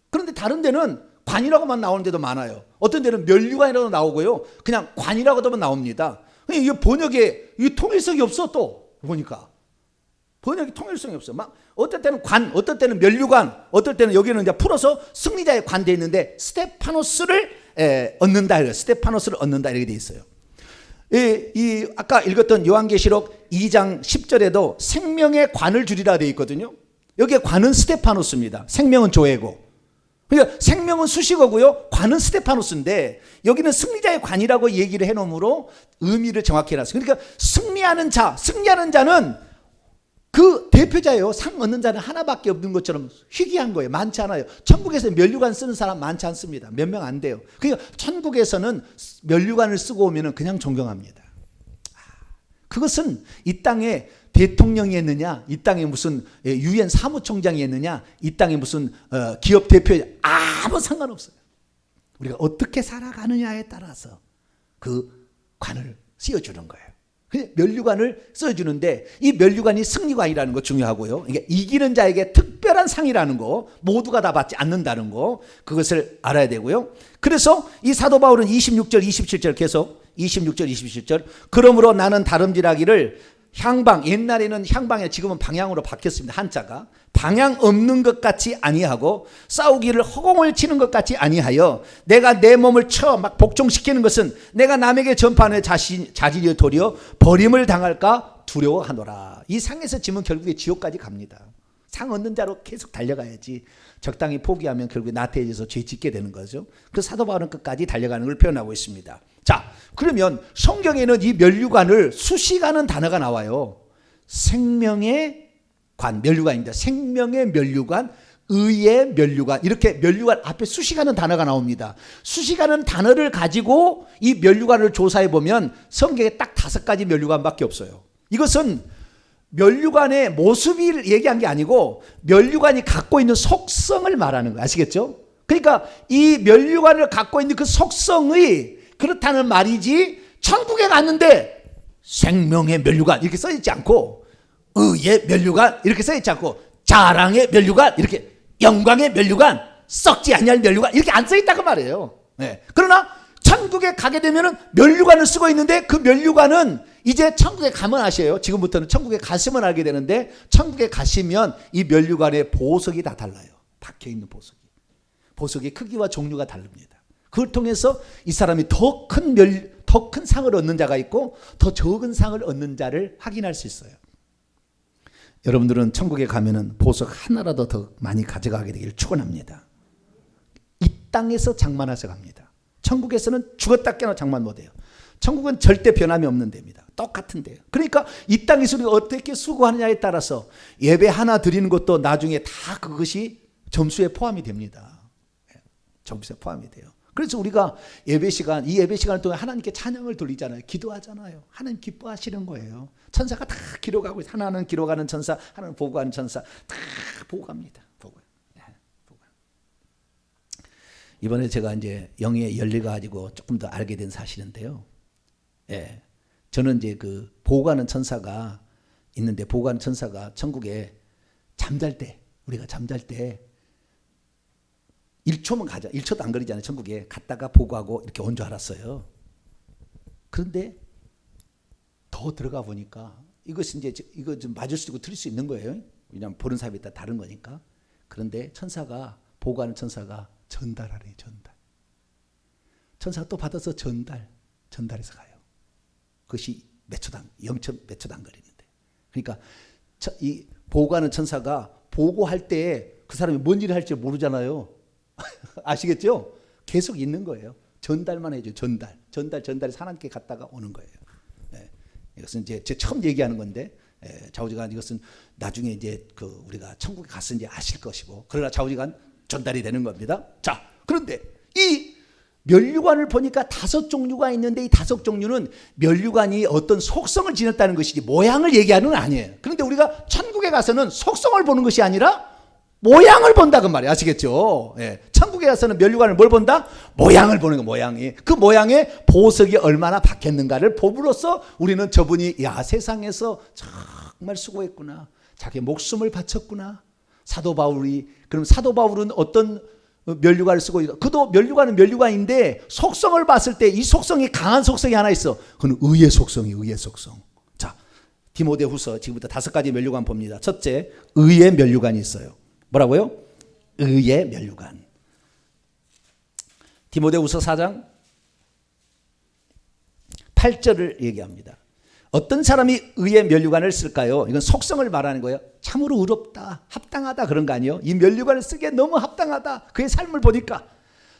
그런데 다른 데는 관이라고만 나오는 데도 많아요. 어떤 데는 면류관이라고 나오고요, 그냥 관이라고만 나옵니다. 이 번역에 이 통일성이 없어. 또 보니까 번역이 통일성이 없어. 막 어떨 때는 관, 어떨 때는 면류관, 어떨 때는 여기는 이제 풀어서 승리자의 관 돼 있는데 스테파노스를 얻는다. 스테파노스를 얻는다 이렇게 돼 있어요. 이 아까 읽었던 요한계시록 2장 10절에도 생명의 관을 주리라 돼 있거든요. 여기에 관은 스테파노스입니다. 생명은 조회고. 그러니까 생명은 수식어고요, 관은 스테파노스인데 여기는 승리자의 관이라고 얘기를 해놓으므로 의미를 정확히 해놨어요. 그러니까 승리하는 자는 그 대표자예요. 상 얻는 자는 하나밖에 없는 것처럼 희귀한 거예요. 많지 않아요. 천국에서 면류관 쓰는 사람 많지 않습니다. 몇 명 안 돼요. 그러니까 천국에서는 면류관을 쓰고 오면 그냥 존경합니다. 그것은 이 땅에 대통령이 했느냐, 이 땅에 무슨 유엔 사무총장이 했느냐, 이 땅에 무슨 기업 대표, 아무 상관없어요. 우리가 어떻게 살아가느냐에 따라서 그 관을 씌워주는 거예요. 면류관을 써주는데 이 면류관이 승리관이라는 거 중요하고요. 이게 이기는 자에게 특별한 상이라는 거, 모두가 다 받지 않는다는 거, 그것을 알아야 되고요. 그래서 이 사도 바울은 26절 27절 계속 26절 27절 그러므로 나는 다름질하기를 향방, 옛날에는 향방에 지금은 방향으로 바뀌었습니다. 한자가 방향 없는 것 같이 아니하고 싸우기를 허공을 치는 것 같이 아니하여 내가 내 몸을 쳐 막 복종시키는 것은 내가 남에게 전파하는 자질이 도리어 버림을 당할까 두려워하노라. 이 상에서 지면 결국에 지옥까지 갑니다. 상 얻는 자로 계속 달려가야지. 적당히 포기하면 결국에 나태해져서 죄 짓게 되는 거죠. 그 사도 바울은 끝까지 달려가는 걸 표현하고 있습니다. 자, 그러면 성경에는 이 면류관을 수식하는 단어가 나와요. 생명의 관, 면류관입니다. 생명의 면류관, 의의 면류관, 이렇게 면류관 앞에 수식하는 단어가 나옵니다. 수식하는 단어를 가지고 이 면류관을 조사해 보면 성경에 딱 5가지 면류관밖에 없어요. 이것은 면류관의 모습을 얘기한 게 아니고 면류관이 갖고 있는 속성을 말하는 거예요. 아시겠죠? 그러니까 이 면류관을 갖고 있는 그 속성의 그렇다는 말이지 천국에 갔는데 생명의 면류관 이렇게 써있지 않고 의의 면류관 이렇게 써있지 않고 자랑의 면류관 이렇게 영광의 면류관 썩지 아니할 면류관 이렇게 안 써있다고 말이에요. 네. 그러나 천국에 가게 되면은 면류관을 쓰고 있는데 그 면류관은 이제 천국에 가면 아셔요. 지금부터는 천국에 가시면 알게 되는데 천국에 가시면 이 면류관의 보석이 다 달라요. 박혀있는 보석이. 보석의 크기와 종류가 다릅니다. 그걸 통해서 이 사람이 더 큰 상을 얻는 자가 있고 더 적은 상을 얻는 자를 확인할 수 있어요. 여러분들은 천국에 가면은 보석 하나라도 더 많이 가져가게 되기를 축원합니다. 이 땅에서 장만해서 갑니다. 천국에서는 죽었다 깨나 장만 못해요. 천국은 절대 변함이 없는 데입니다. 똑같은 데요. 그러니까 이 땅에서 우리가 어떻게 수고하느냐에 따라서 예배 하나 드리는 것도 나중에 다 그것이 점수에 포함이 됩니다. 점수에 포함이 돼요. 그래서 우리가 예배 시간, 이 예배 시간을 통해 하나님께 찬양을 돌리잖아요. 기도하잖아요. 하나님 기뻐하시는 거예요. 천사가 다 기록하고 있어요. 하나는 기록하는 천사, 하나는 보고하는 천사 다 보고 갑니다. 보고. 이번에 제가 이제 영에 열려 가지고 조금 더 알게 된 사실인데요. 예. 저는 이제 그 보고하는 천사가 있는데 보고하는 천사가 천국에 잠잘 때 우리가 잠잘 때 1초만 가자. 1초도 안 걸리잖아요. 천국에 갔다가 보고하고 이렇게 온 줄 알았어요. 그런데 더 들어가 보니까 이것이 이제 이거 좀 맞을 수 있고 틀릴 수 있는 거예요. 왜냐하면 보는 사람이 다 다른 거니까. 그런데 천사가 보고하는 천사가 전달하래. 전달. 천사가 또 받아서 전달해서 가요. 그것이 몇 초당 0몇 초도 안 걸리는데. 그러니까 이 보고하는 천사가 보고할 때 그 사람이 뭔 일을 할지 모르잖아요. 아시겠죠? 계속 있는 거예요. 전달만 해줘. 전달해서 하나님께 갔다가 오는 거예요. 네. 이것은 이제 제 처음 얘기하는 건데 좌우지간 이것은 나중에 이제 그 우리가 천국에 갔을 때 아실 것이고 그러나 좌우지간 전달이 되는 겁니다. 자, 그런데 이 면류관을 보니까 5종류가 있는데 이 5종류는 면류관이 어떤 속성을 지녔다는 것이지 모양을 얘기하는 건 아니에요. 그런데 우리가 천국에 가서는 속성을 보는 것이 아니라 모양을 본다 그 말이에요. 아시겠죠? 예. 천국에 가서는 면류관을 뭘 본다? 모양을 보는 거 모양이. 그 모양에 보석이 얼마나 박혔는가를 봄으로써 우리는 저분이 야 세상에서 정말 수고했구나. 자기 목숨을 바쳤구나. 사도 바울이 그럼 사도 바울은 어떤 면류관을 쓰고 있다. 그도 면류관은 면류관인데 속성을 봤을 때 이 속성이 강한 속성이 하나 있어. 그건 의의 속성이에요. 의의 속성. 자, 디모데후서 지금부터 5가지 면류관 봅니다. 첫째, 의의 면류관이 있어요. 뭐라고요? 의의 면류관. 디모데후서 4장 8절을 얘기합니다. 어떤 사람이 의의 면류관을 쓸까요? 이건 속성을 말하는 거예요. 참으로 의롭다, 합당하다 그런 거 아니에요? 이 면류관을 쓰기에 너무 합당하다. 그의 삶을 보니까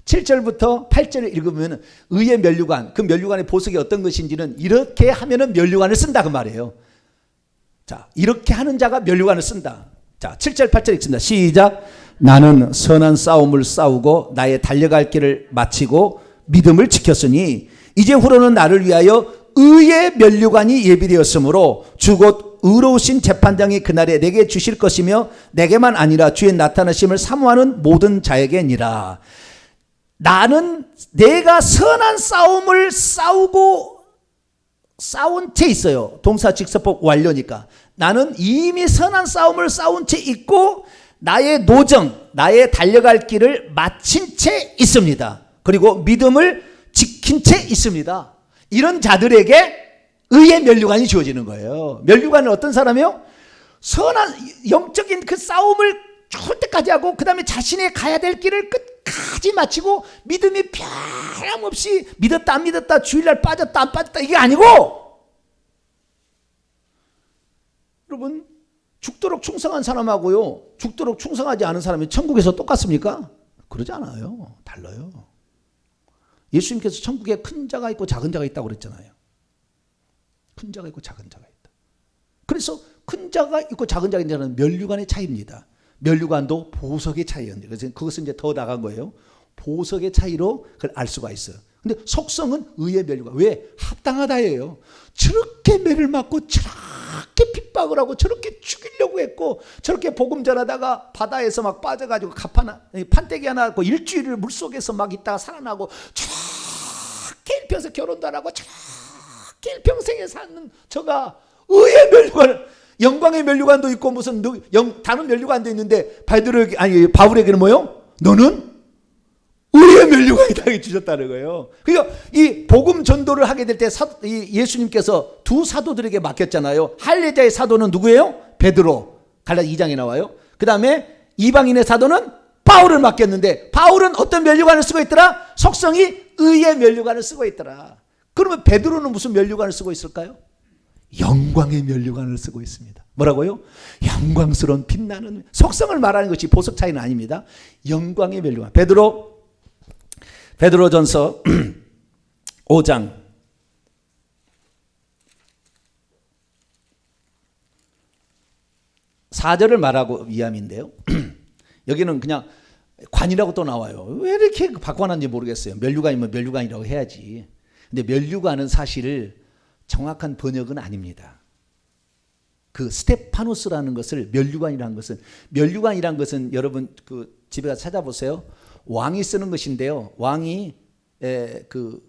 7절부터 8절을 읽으면 의의 면류관, 그 면류관의 보석이 어떤 것인지는 이렇게 하면은 면류관을 쓴다 그 말이에요. 자, 이렇게 하는 자가 면류관을 쓴다. 자, 7절 8절 읽습니다. 시작. 나는 선한 싸움을 싸우고 나의 달려갈 길을 마치고 믿음을 지켰으니 이제 후로는 나를 위하여 의의 면류관이 예비되었으므로 주 곧 의로우신 재판장이 그날에 내게 주실 것이며 내게만 아니라 주의 나타나심을 사모하는 모든 자에게니라. 나는 내가 선한 싸움을 싸운 채 있어요. 동사 직서법 완료니까. 나는 이미 선한 싸움을 싸운 채 있고 나의 노정, 나의 달려갈 길을 마친 채 있습니다. 그리고 믿음을 지킨 채 있습니다. 이런 자들에게 의의 면류관이 주어지는 거예요. 면류관은 어떤 사람이요? 선한 영적인 그 싸움을 죽을 때까지 하고 그 다음에 자신의 가야 될 길을 끝까지 마치고 믿음이 변함없이 믿었다 안 믿었다 주일날 빠졌다 안 빠졌다 이게 아니고 여러분 죽도록 충성한 사람하고요 죽도록 충성하지 않은 사람이 천국에서 똑같습니까? 그러지 않아요. 달라요. 예수님께서 천국에 큰 자가 있고 작은 자가 있다고 그랬잖아요. 큰 자가 있고 작은 자가 있다. 그래서 큰 자가 있고 작은 자가 있는 면류관의 차이입니다. 면류관도 보석의 차이예요. 그래서 그것은 이제 더 나간 거예요. 보석의 차이로 그걸 알 수가 있어요. 근데 속성은 의의 면류관. 왜? 합당하다예요. 저렇게 매를 맞고 저렇게 핍박을 하고 저렇게 죽이려고 했고 저렇게 복음 전하다가 바다에서 막 빠져가지고 판때기 하나 갖고 일주일을 물속에서 막 있다가 살아나고 저렇게 일평생 결혼도 안 하고 저렇게 일평생에 사는 저가 의의 면류관, 영광의 면류관도 있고 무슨 다른 면류관도 있는데 바울에게는 뭐요? 너는 의의 면류관이다 주셨다는 거예요. 그러니까 이 복음 전도를 하게 될 때 예수님께서 두 사도들에게 맡겼잖아요. 할례자의 사도는 누구예요? 베드로. 갈라디아 2장에 나와요. 그 다음에 이방인의 사도는 바울을 맡겼는데 바울은 어떤 면류관을 쓰고 있더라? 속성이 의의 면류관을 쓰고 있더라. 그러면 베드로는 무슨 면류관을 쓰고 있을까요? 영광의 면류관을 쓰고 있습니다. 뭐라고요? 영광스러운 빛나는, 속성을 말하는 것이 보석 차이는 아닙니다. 영광의 면류관. 베드로전서 5장 4절을 말하고 위함인데요. 여기는 그냥 관이라고 또 나와요. 왜 이렇게 바꿔놨는지 모르겠어요. 면류관이면 면류관이라고 해야지. 근데 면류관은 사실 정확한 번역은 아닙니다. 그 스테파노스라는 것을 면류관이라는 것은 여러분 그 집에 가서 찾아보세요. 왕이 쓰는 것인데요. 왕이 그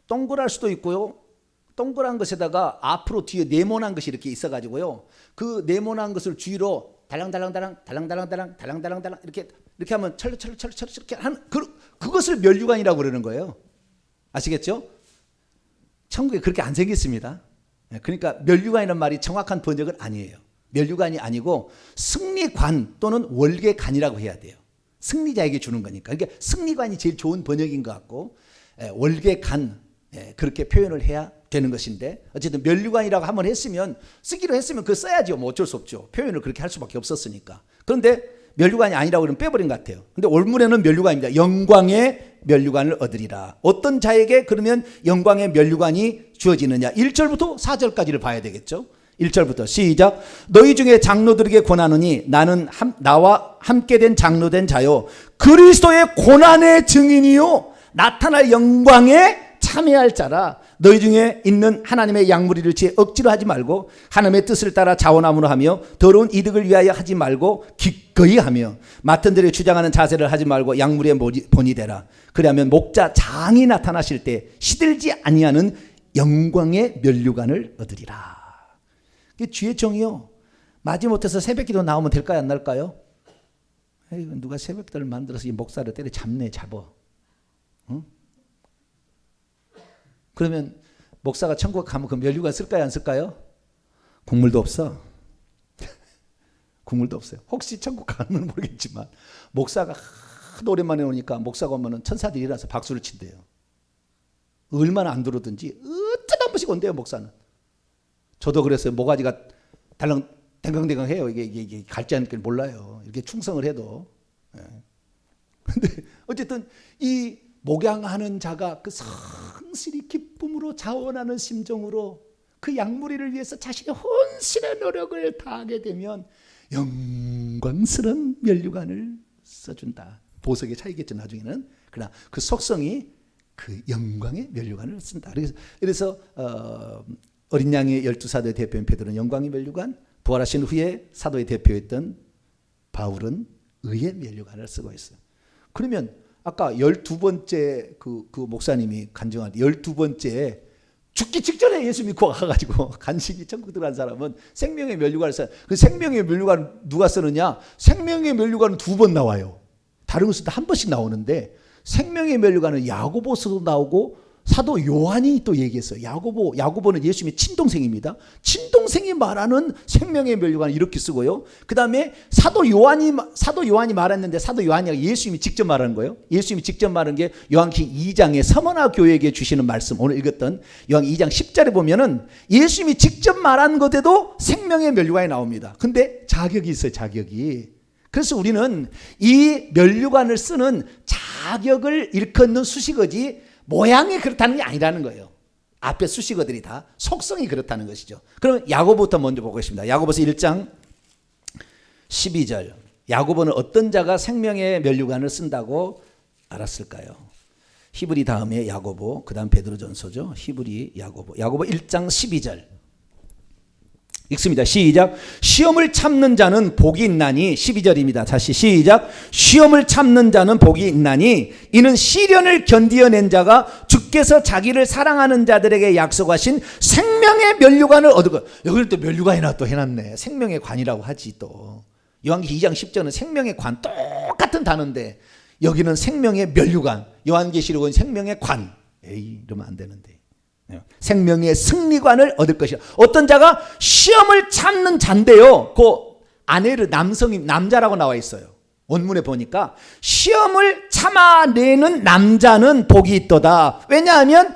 동그랄 수도 있고요. 동그란 것에다가 앞으로 뒤에 네모난 것이 이렇게 있어가지고요. 그 네모난 것을 주위로 달랑달랑 이렇게 하면 철철 이렇게 하는 그것을 면류관이라고 그러는 거예요. 아시겠죠? 천국에 그렇게 안 생겼습니다. 그러니까 면류관이라는 말이 정확한 번역은 아니에요. 면류관이 아니고 승리관 또는 월계관이라고 해야 돼요. 승리자에게 주는 거니까. 그러니까 승리관이 제일 좋은 번역인 것 같고 월계관 그렇게 표현을 해야 되는 것인데 어쨌든 면류관이라고 한번 쓰기로 했으면 그거 써야죠. 뭐 어쩔 수 없죠. 표현을 그렇게 할 수밖에 없었으니까. 그런데 면류관이 아니라고 그러면 빼버린 것 같아요. 근데 올문에는 면류관입니다. 영광의 면류관을 얻으리라. 어떤 자에게 그러면 영광의 면류관이 주어지느냐. 1절부터 4절까지를 봐야 되겠죠. 1절부터 시작. 너희 중에 장로들에게 권하노니 나는 나와 함께 된 장로된 자요 그리스도의 고난의 증인이요 나타날 영광에 참여할 자라. 너희 중에 있는 하나님의 양무리를 지어 억지로 하지 말고 하나님의 뜻을 따라 자원함으로 하며 더러운 이득을 위하여 하지 말고 기꺼이 하며 맡은 대로 주장하는 자세를 하지 말고 양무리의 본이 되라. 그리하면 목자 장이 나타나실 때 시들지 아니하는 영광의 면류관을 얻으리라. 주의 종이요 마지못해서 새벽기도 나오면 될까요 안 날까요? 누가 새벽기도를 만들어서 이 목사를 잡어. 응? 그러면 목사가 천국 가면 그 면류관 쓸까요 안 쓸까요? 국물도 없어. 국물도 없어요. 혹시 천국 가면 모르겠지만 목사가 하도 오랜만에 오니까 목사가 오면 천사들이 일어나서 박수를 친대요. 얼마나 안 들어오든지 어쩌다 한 번씩 온대요 목사는. 저도 그랬어요. 모가지가 댕강댕강 해요. 이게 갈지 않을 길 몰라요. 이렇게 충성을 해도. 근데 어쨌든 이 목양하는 자가 그 성실히 기쁨으로 자원하는 심정으로 그 양무리를 위해서 자신의 혼신의 노력을 다하게 되면 영광스러운 면류관을 써준다. 보석의 차이겠죠 나중에는. 그러나 그 속성이 그 영광의 면류관을 쓴다. 그래서 어린 양의 12사도의 대표인 베드로는 영광의 면류관, 부활하신 후에 사도의 대표였던 바울은 의의 면류관을 쓰고 있어요. 그러면 아까 12번째 그 목사님이 간증할 때 12번째 죽기 직전에 예수 믿고 가가지고 간신히 천국 들어간 사람은 생명의 면류관을 써요. 그 생명의 면류관 누가 쓰느냐? 생명의 면류관은 2번 나와요. 다른 것은 한 번씩 나오는데 생명의 면류관은 야고보서도 나오고 사도 요한이 또 얘기했어요. 야고보는 예수님의 친동생입니다. 친동생이 말하는 생명의 면류관을 이렇게 쓰고요. 그 다음에 사도 요한이 말했는데 사도 요한이 예수님이 직접 말하는 거예요. 예수님이 직접 말한 게 요한복음 2장에 서머나 교회에게 주시는 말씀, 오늘 읽었던 요한 2장 10절에 보면은 예수님이 직접 말한 것에도 생명의 면류관이 나옵니다. 근데 자격이 있어요. 자격이. 그래서 우리는 이 면류관을 쓰는 자격을 일컫는 수식어지 모양이 그렇다는 게 아니라는 거예요. 앞에 수식어들이 다 속성이 그렇다는 것이죠. 그럼 야고보부터 먼저 보겠습니다. 야고보서 1장 12절. 야고보는 어떤 자가 생명의 면류관을 쓴다고 알았을까요? 히브리 다음에 야고보, 그 다음 베드로전서죠. 히브리, 야고보 1장 12절. 읽습니다. 시작. 시험을 참는 자는 복이 있나니 12절입니다. 다시 시작. 시험을 참는 자는 복이 있나니 이는 시련을 견디어낸 자가 주께서 자기를 사랑하는 자들에게 약속하신 생명의 면류관을 얻을 것. 여기를 또 면류관이나 또 해놨네. 생명의 관이라고 하지 또. 요한계시 2장 10절은 생명의 관 똑같은 단어인데 여기는 생명의 면류관. 요한계시록은 생명의 관. 에이 이러면 안 되는데. 생명의 승리관을 얻을 것이야. 어떤 자가 시험을 참는 자인데요. 그 아내를 남자라고 나와 있어요. 원문에 보니까 시험을 참아내는 남자는 복이 있도다. 왜냐하면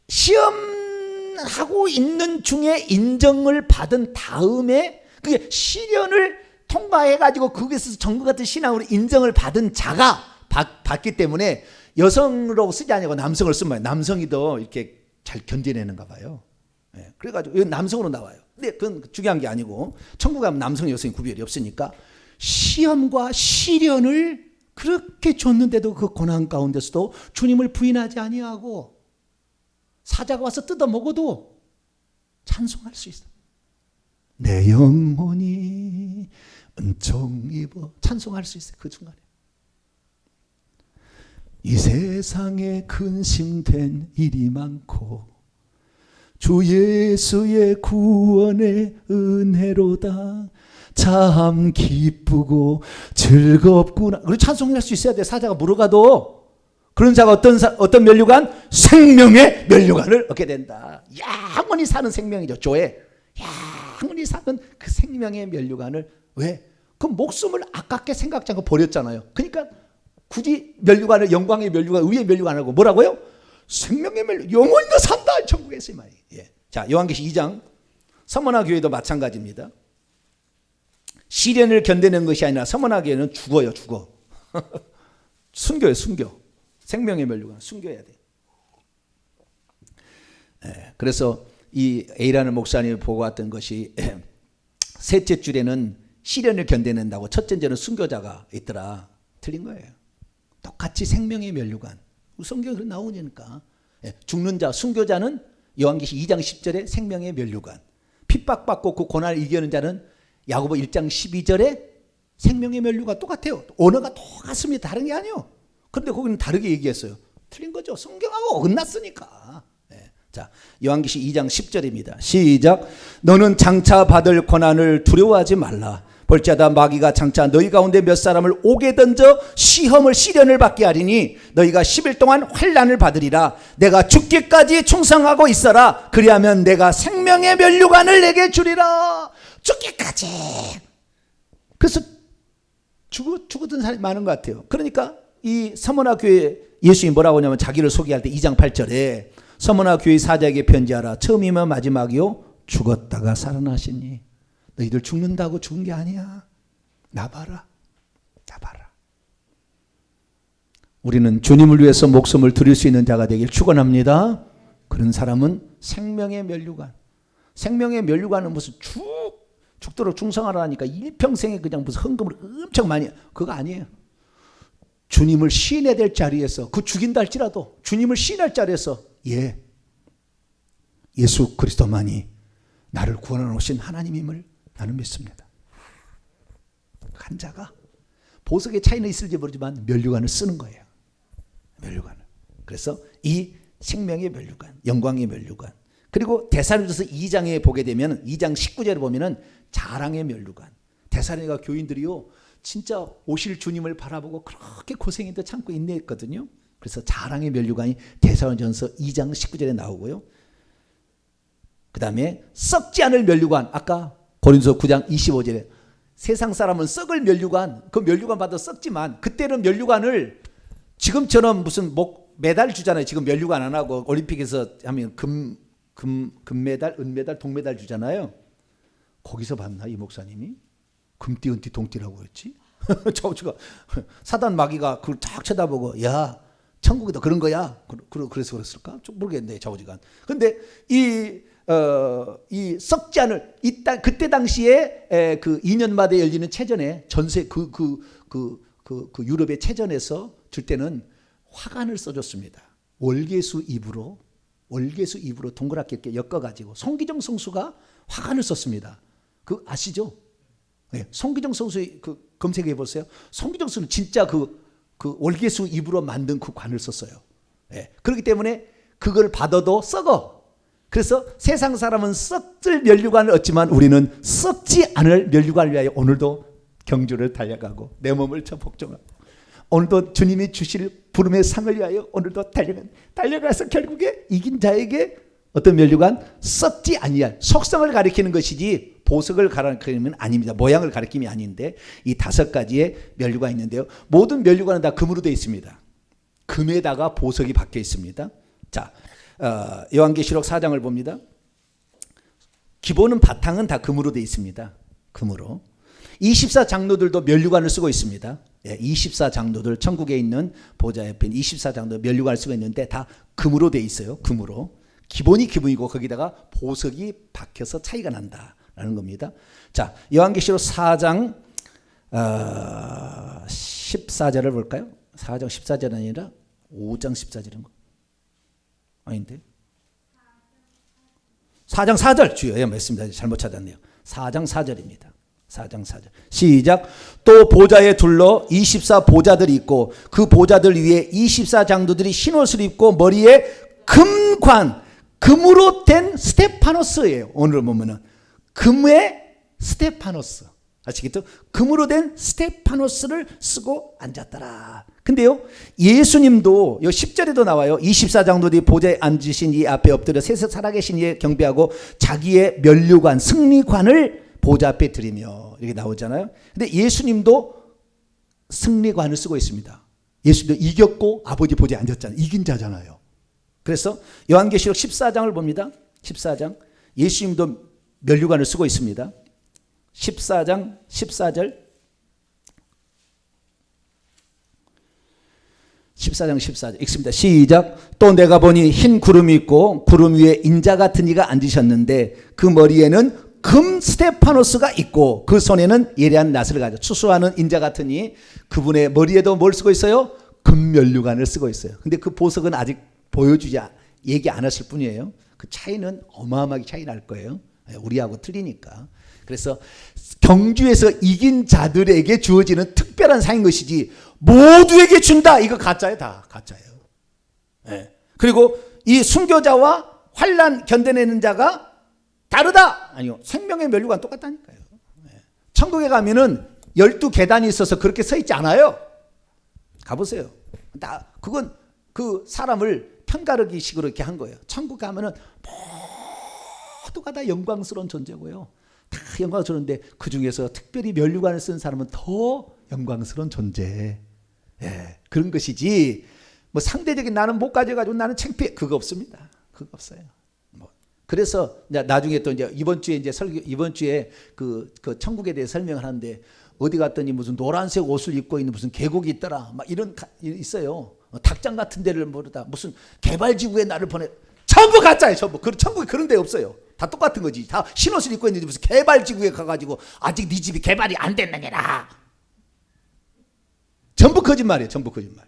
시험하고 있는 중에 인정을 받은 다음에 그게 시련을 통과해가지고 거기서 전과 같은 신앙으로 인정을 받은 자가 받기 때문에 여성으로 쓰지 아니고 남성을 쓴 거예요. 남성이 더 이렇게 잘 견뎌내는가 봐요. 예, 그래가지고 이건 남성으로 나와요. 근데 그건 중요한 게 아니고 천국에 가면 남성, 여성이 구별이 없으니까 시험과 시련을 그렇게 줬는데도 그 고난 가운데서도 주님을 부인하지 아니하고 사자가 와서 뜯어 먹어도 찬송할 수 있어요. 내 영혼이 은총 입어 찬송할 수 있어요. 그 중간에. 이 세상에 근심된 일이 많고 주 예수의 구원의 은혜로다 참 기쁘고 즐겁구나. 그리고 찬송할 수 있어야 돼. 사자가 물어가도 그런 자가 어떤 면류관? 생명의 면류관을 얻게 된다. 영원히 사는 생명이죠. 조에 영원히 사는 그 생명의 면류관을. 왜? 그 목숨을 아깝게 생각지 않고 버렸잖아요. 그러니까 굳이 면류관을 영광의 면류관, 의의 면류관하고 뭐라고요? 생명의 면류관, 영원히 산다 천국에서 이 말이에요. 예. 자, 요한계시 2장 서머나 교회도 마찬가지입니다. 시련을 견디는 것이 아니라 서머나 교회는 죽어요, 죽어. 순교예요, 순교. 생명의 면류관, 순교해야 돼. 예. 그래서 이 A라는 목사님이 보고 왔던 것이 셋째 줄에는 시련을 견뎌낸다고 첫째 줄에는 순교자가 있더라. 틀린 거예요. 똑같이 생명의 면류관. 성경에 나오니까. 죽는 자, 순교자는 요한계시 2장 10절에 생명의 면류관. 핍박받고 그 고난을 이기는 자는 야고보 1장 12절에 생명의 면류관. 똑같아요. 언어가 똑같습니다. 다른 게 아니에요. 그런데 거기는 다르게 얘기했어요. 틀린 거죠. 성경하고 어긋났으니까. 자, 요한계시 2장 10절입니다. 시작. 너는 장차 받을 고난을 두려워하지 말라. 볼지어다 마귀가 장차 너희 가운데 몇 사람을 옥에 던져 시련을 받게 하리니 너희가 10일 동안 환난을 받으리라. 내가 죽기까지 충성하고 있어라. 그리하면 내가 생명의 면류관을 내게 주리라. 죽기까지. 그래서 죽었던 사람이 많은 것 같아요. 그러니까 이 서머나 교회 예수님이 뭐라고 하냐면 자기를 소개할 때 2장 8절에 서머나 교회 사자에게 편지하라. 처음이면 마지막이요 죽었다가 살아나시니 너희들 죽는다고 죽은 게 아니야. 나 봐라. 나 봐라. 우리는 주님을 위해서 목숨을 드릴 수 있는 자가 되길 축원합니다. 그런 사람은 생명의 면류관. 생명의 면류관은 무슨 죽도록 충성하라니까 일평생에 그냥 무슨 헌금을 엄청 많이. 그거 아니에요. 주님을 시인해야 될 자리에서 그 죽인다 할지라도 주님을 시인할 자리에서 예수 그리스도만이 나를 구원하러 오신 하나님임을 나는 믿습니다. 한 자가 보석의 차이는 있을지 모르지만 면류관을 쓰는 거예요. 면류관을. 그래서 이 생명의 면류관, 영광의 면류관. 그리고 데살로니가서 2장에 보게 되면 2장 19절에 보면은 자랑의 면류관. 데살로니가 교인들이요 진짜 오실 주님을 바라보고 그렇게 고생해도 참고 인내했거든요. 그래서 자랑의 면류관이 데살로니가전서 2장 19절에 나오고요. 그 다음에 썩지 않을 면류관. 아까 고린도서 9장 25절에 세상 사람은 썩을 면류관, 그 면류관 받아 썩지만 그때는 면류관을 지금처럼 무슨 메달 주잖아요. 지금 면류관 안 하고 올림픽에서 하면 금메달, 은메달, 동메달 주잖아요. 거기서 봤나 이 목사님이? 금띠, 은띠, 동띠라고 했지? 저가 사단 마귀가 그걸 딱 쳐다보고 야 천국에도 그런 거야. 그래서 그랬을까? 좀 모르겠네 자오지간. 근데 이 썩지 않을 그때 당시에 그 2년마다 열리는 체전에 전세 그 유럽의 체전에서 줄 때는 화관을 써줬습니다. 월계수 잎으로 월계수 입으로 동그랗게 이렇게 엮어가지고 송기정 성수가 화관을 썼습니다. 그 아시죠? 네, 송기정 성수 그 검색해 보세요. 송기정 성수는 진짜 그 월계수 입으로 만든 그 관을 썼어요. 네, 그렇기 때문에 그걸 받아도 썩어. 그래서 세상 사람은 썩을 면류관을 얻지만 우리는 썩지 않을 면류관을 위하여 오늘도 경주를 달려가고 내 몸을 저 복종하고 오늘도 주님이 주실 부름의 상을 위하여 오늘도 달려가서 결국에 이긴 자에게 어떤 면류관? 썩지 아니할 속성을 가리키는 것이지 보석을 가리키는 아닙니다. 모양을 가리킴이 아닌데 이 5가지의 면류관이 있는데요. 모든 면류관은 다 금으로 되어 있습니다. 금에다가 보석이 박혀 있습니다. 자, 요한계시록 4장을 봅니다. 기본은 바탕은 다 금으로 되어 있습니다. 금으로. 24장로들도 면류관을 쓰고 있습니다. 24장로들 천국에 있는 보좌 옆에 24장로 면류관을 쓰고 있는데 다 금으로 되어 있어요. 금으로. 기본이 금이고 거기다가 보석이 박혀서 차이가 난다라는 겁니다. 자, 요한계시록 4장 14절을 볼까요? 4장 14절 아니라 5장 14절인 거 아닌데? 4장 4절 주여. 맞습니다. 잘못 찾았네요. 4장 4절입니다. 4장 4절 시작. 또 보좌에 둘러 24보좌들이 있고 그 보좌들 위에 24장로들이 흰옷을 입고 머리에 금관, 금으로 된 스테파노스예요. 오늘 보면은 금의 스테파노스 아시겠죠? 금으로 된 스테파노스를 쓰고 앉았더라. 근데요, 예수님도 요 10절에도 나와요. 24장로들이 보좌에 앉으신 이 앞에 엎드려 세상 살아계신 이에 경배하고 자기의 면류관, 승리관을 보좌 앞에 드리며 이렇게 나오잖아요. 근데 예수님도 승리관을 쓰고 있습니다. 예수님도 이겼고 아버지 보좌에 앉았잖아요. 이긴 자잖아요. 그래서 요한계시록 14장을 봅니다. 14장 예수님도 면류관을 쓰고 있습니다. 14장 14절 14장 14절 읽습니다. 시작. 또 내가 보니 흰 구름이 있고 구름 위에 인자 같은 이가 앉으셨는데 그 머리에는 금 스테파노스가 있고 그 손에는 예리한 낫을 가져 추수하는 인자 같은 이 그분의 머리에도 뭘 쓰고 있어요? 금면류관을 쓰고 있어요. 근데 그 보석은 아직 얘기 안 했을 뿐이에요. 그 차이는 어마어마하게 차이 날 거예요. 우리하고 틀리니까. 그래서 경주에서 이긴 자들에게 주어지는 특별한 상인 것이지 모두에게 준다. 이거 가짜예요. 다 가짜예요. 네. 그리고 이 순교자와 환난 견뎌내는 자가 다르다. 아니요. 생명의 면류관 똑같다니까요. 네. 천국에 가면은 12계단이 있어서 그렇게 서 있지 않아요. 가보세요. 그건 그 사람을 편가르기 식으로 이렇게 한 거예요. 천국 가면은 모두가 다 영광스러운 존재고요. 다 영광스러운데 그 중에서 특별히 면류관을 쓴 사람은 더 영광스러운 존재. 예, 그런 것이지. 뭐 상대적인 나는 못 가져가지고 나는 창피해. 그거 없습니다. 그거 없어요. 그래서 나중에 또 이제 이번 주에 그 천국에 대해 설명을 하는데 어디 갔더니 무슨 노란색 옷을 입고 있는 무슨 계곡이 있더라. 막 이런 있어요. 닭장 같은 데를 모르다 무슨 개발지구에 나를 보내. 전부 가짜예요. 전부. 천국에 그런 데 없어요. 다 똑같은 거지. 다 흰옷을 입고 있는데 무슨 개발지구에 가가지고 아직 네 집이 개발이 안 됐느냐라. 전부 거짓말이에요. 전부 거짓말.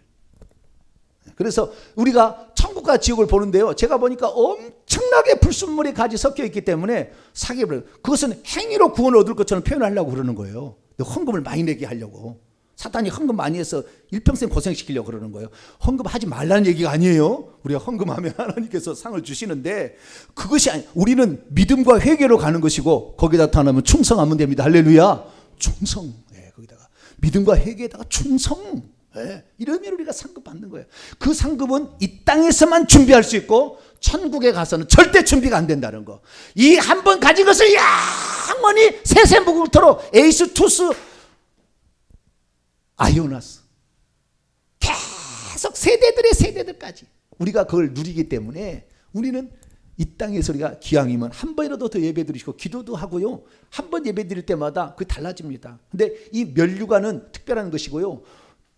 그래서 우리가 천국과 지옥을 보는데요. 제가 보니까 엄청나게 불순물이 가지 섞여 있기 때문에 사기를 그것은 행위로 구원을 얻을 것처럼 표현하려고 그러는 거예요. 헌금을 많이 내게 하려고. 사탄이 헌금 많이 해서 일평생 고생시키려고 그러는 거예요. 헌금하지 말라는 얘기가 아니에요. 우리가 헌금하면 하나님께서 상을 주시는데 그것이 우리는 믿음과 회개로 가는 것이고 거기다 나타나면 충성하면 됩니다. 할렐루야. 충성. 네, 거기다가 믿음과 회개에다가 충성. 네, 이러면 우리가 상급 받는 거예요. 그 상급은 이 땅에서만 준비할 수 있고 천국에 가서는 절대 준비가 안 된다는 거. 이 한 번 가진 것을 영원히 세세무궁토록 에이스 투스 아이오나스 계속 세대들의 세대들까지 우리가 그걸 누리기 때문에 우리는 이 땅에서 우리가 기왕이면 한 번이라도 더 예배드리시고 기도도 하고요. 한 번 예배드릴 때마다 그게 달라집니다. 근데 이 면류관은 특별한 것이고요.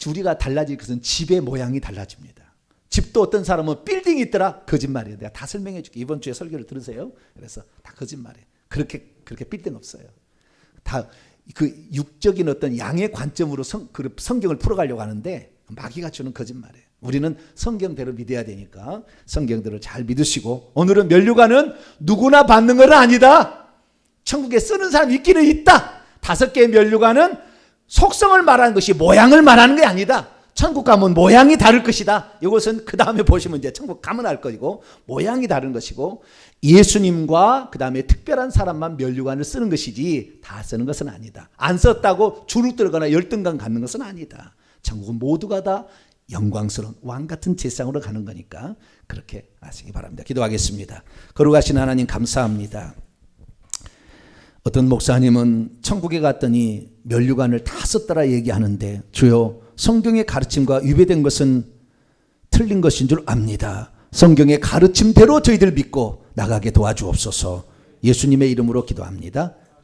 우리가 달라질 것은 집의 모양이 달라집니다. 집도 어떤 사람은 빌딩이 있더라. 거짓말이에요. 내가 다 설명해 줄게. 이번 주에 설교를 들으세요. 그래서 다 거짓말이에요. 그렇게 빌딩 없어요. 다 그 육적인 어떤 양의 관점으로 성경을 풀어가려고 하는데 마귀가 주는 거짓말이에요. 우리는 성경대로 믿어야 되니까 성경대로 잘 믿으시고, 오늘은 면류관은 누구나 받는 건 아니다. 천국에 쓰는 사람이 있기는 있다. 5개의 면류관은 속성을 말하는 것이 모양을 말하는 게 아니다. 천국 가면 모양이 다를 것이다. 이것은 그 다음에 보시면 이제 천국 가면 알 것이고, 모양이 다른 것이고, 예수님과 그 다음에 특별한 사람만 면류관을 쓰는 것이지 다 쓰는 것은 아니다. 안 썼다고 주눅 들거나 열등감 갖는 것은 아니다. 천국은 모두가 다 영광스러운 왕 같은 제상으로 가는 거니까 그렇게 아시기 바랍니다. 기도하겠습니다. 거룩하신 하나님 감사합니다. 어떤 목사님은 천국에 갔더니 면류관을 다 썼더라 얘기하는데, 주여 성경의 가르침과 위배된 것은 틀린 것인 줄 압니다. 성경의 가르침대로 저희들 믿고 나가게 도와주옵소서. 예수님의 이름으로 기도합니다.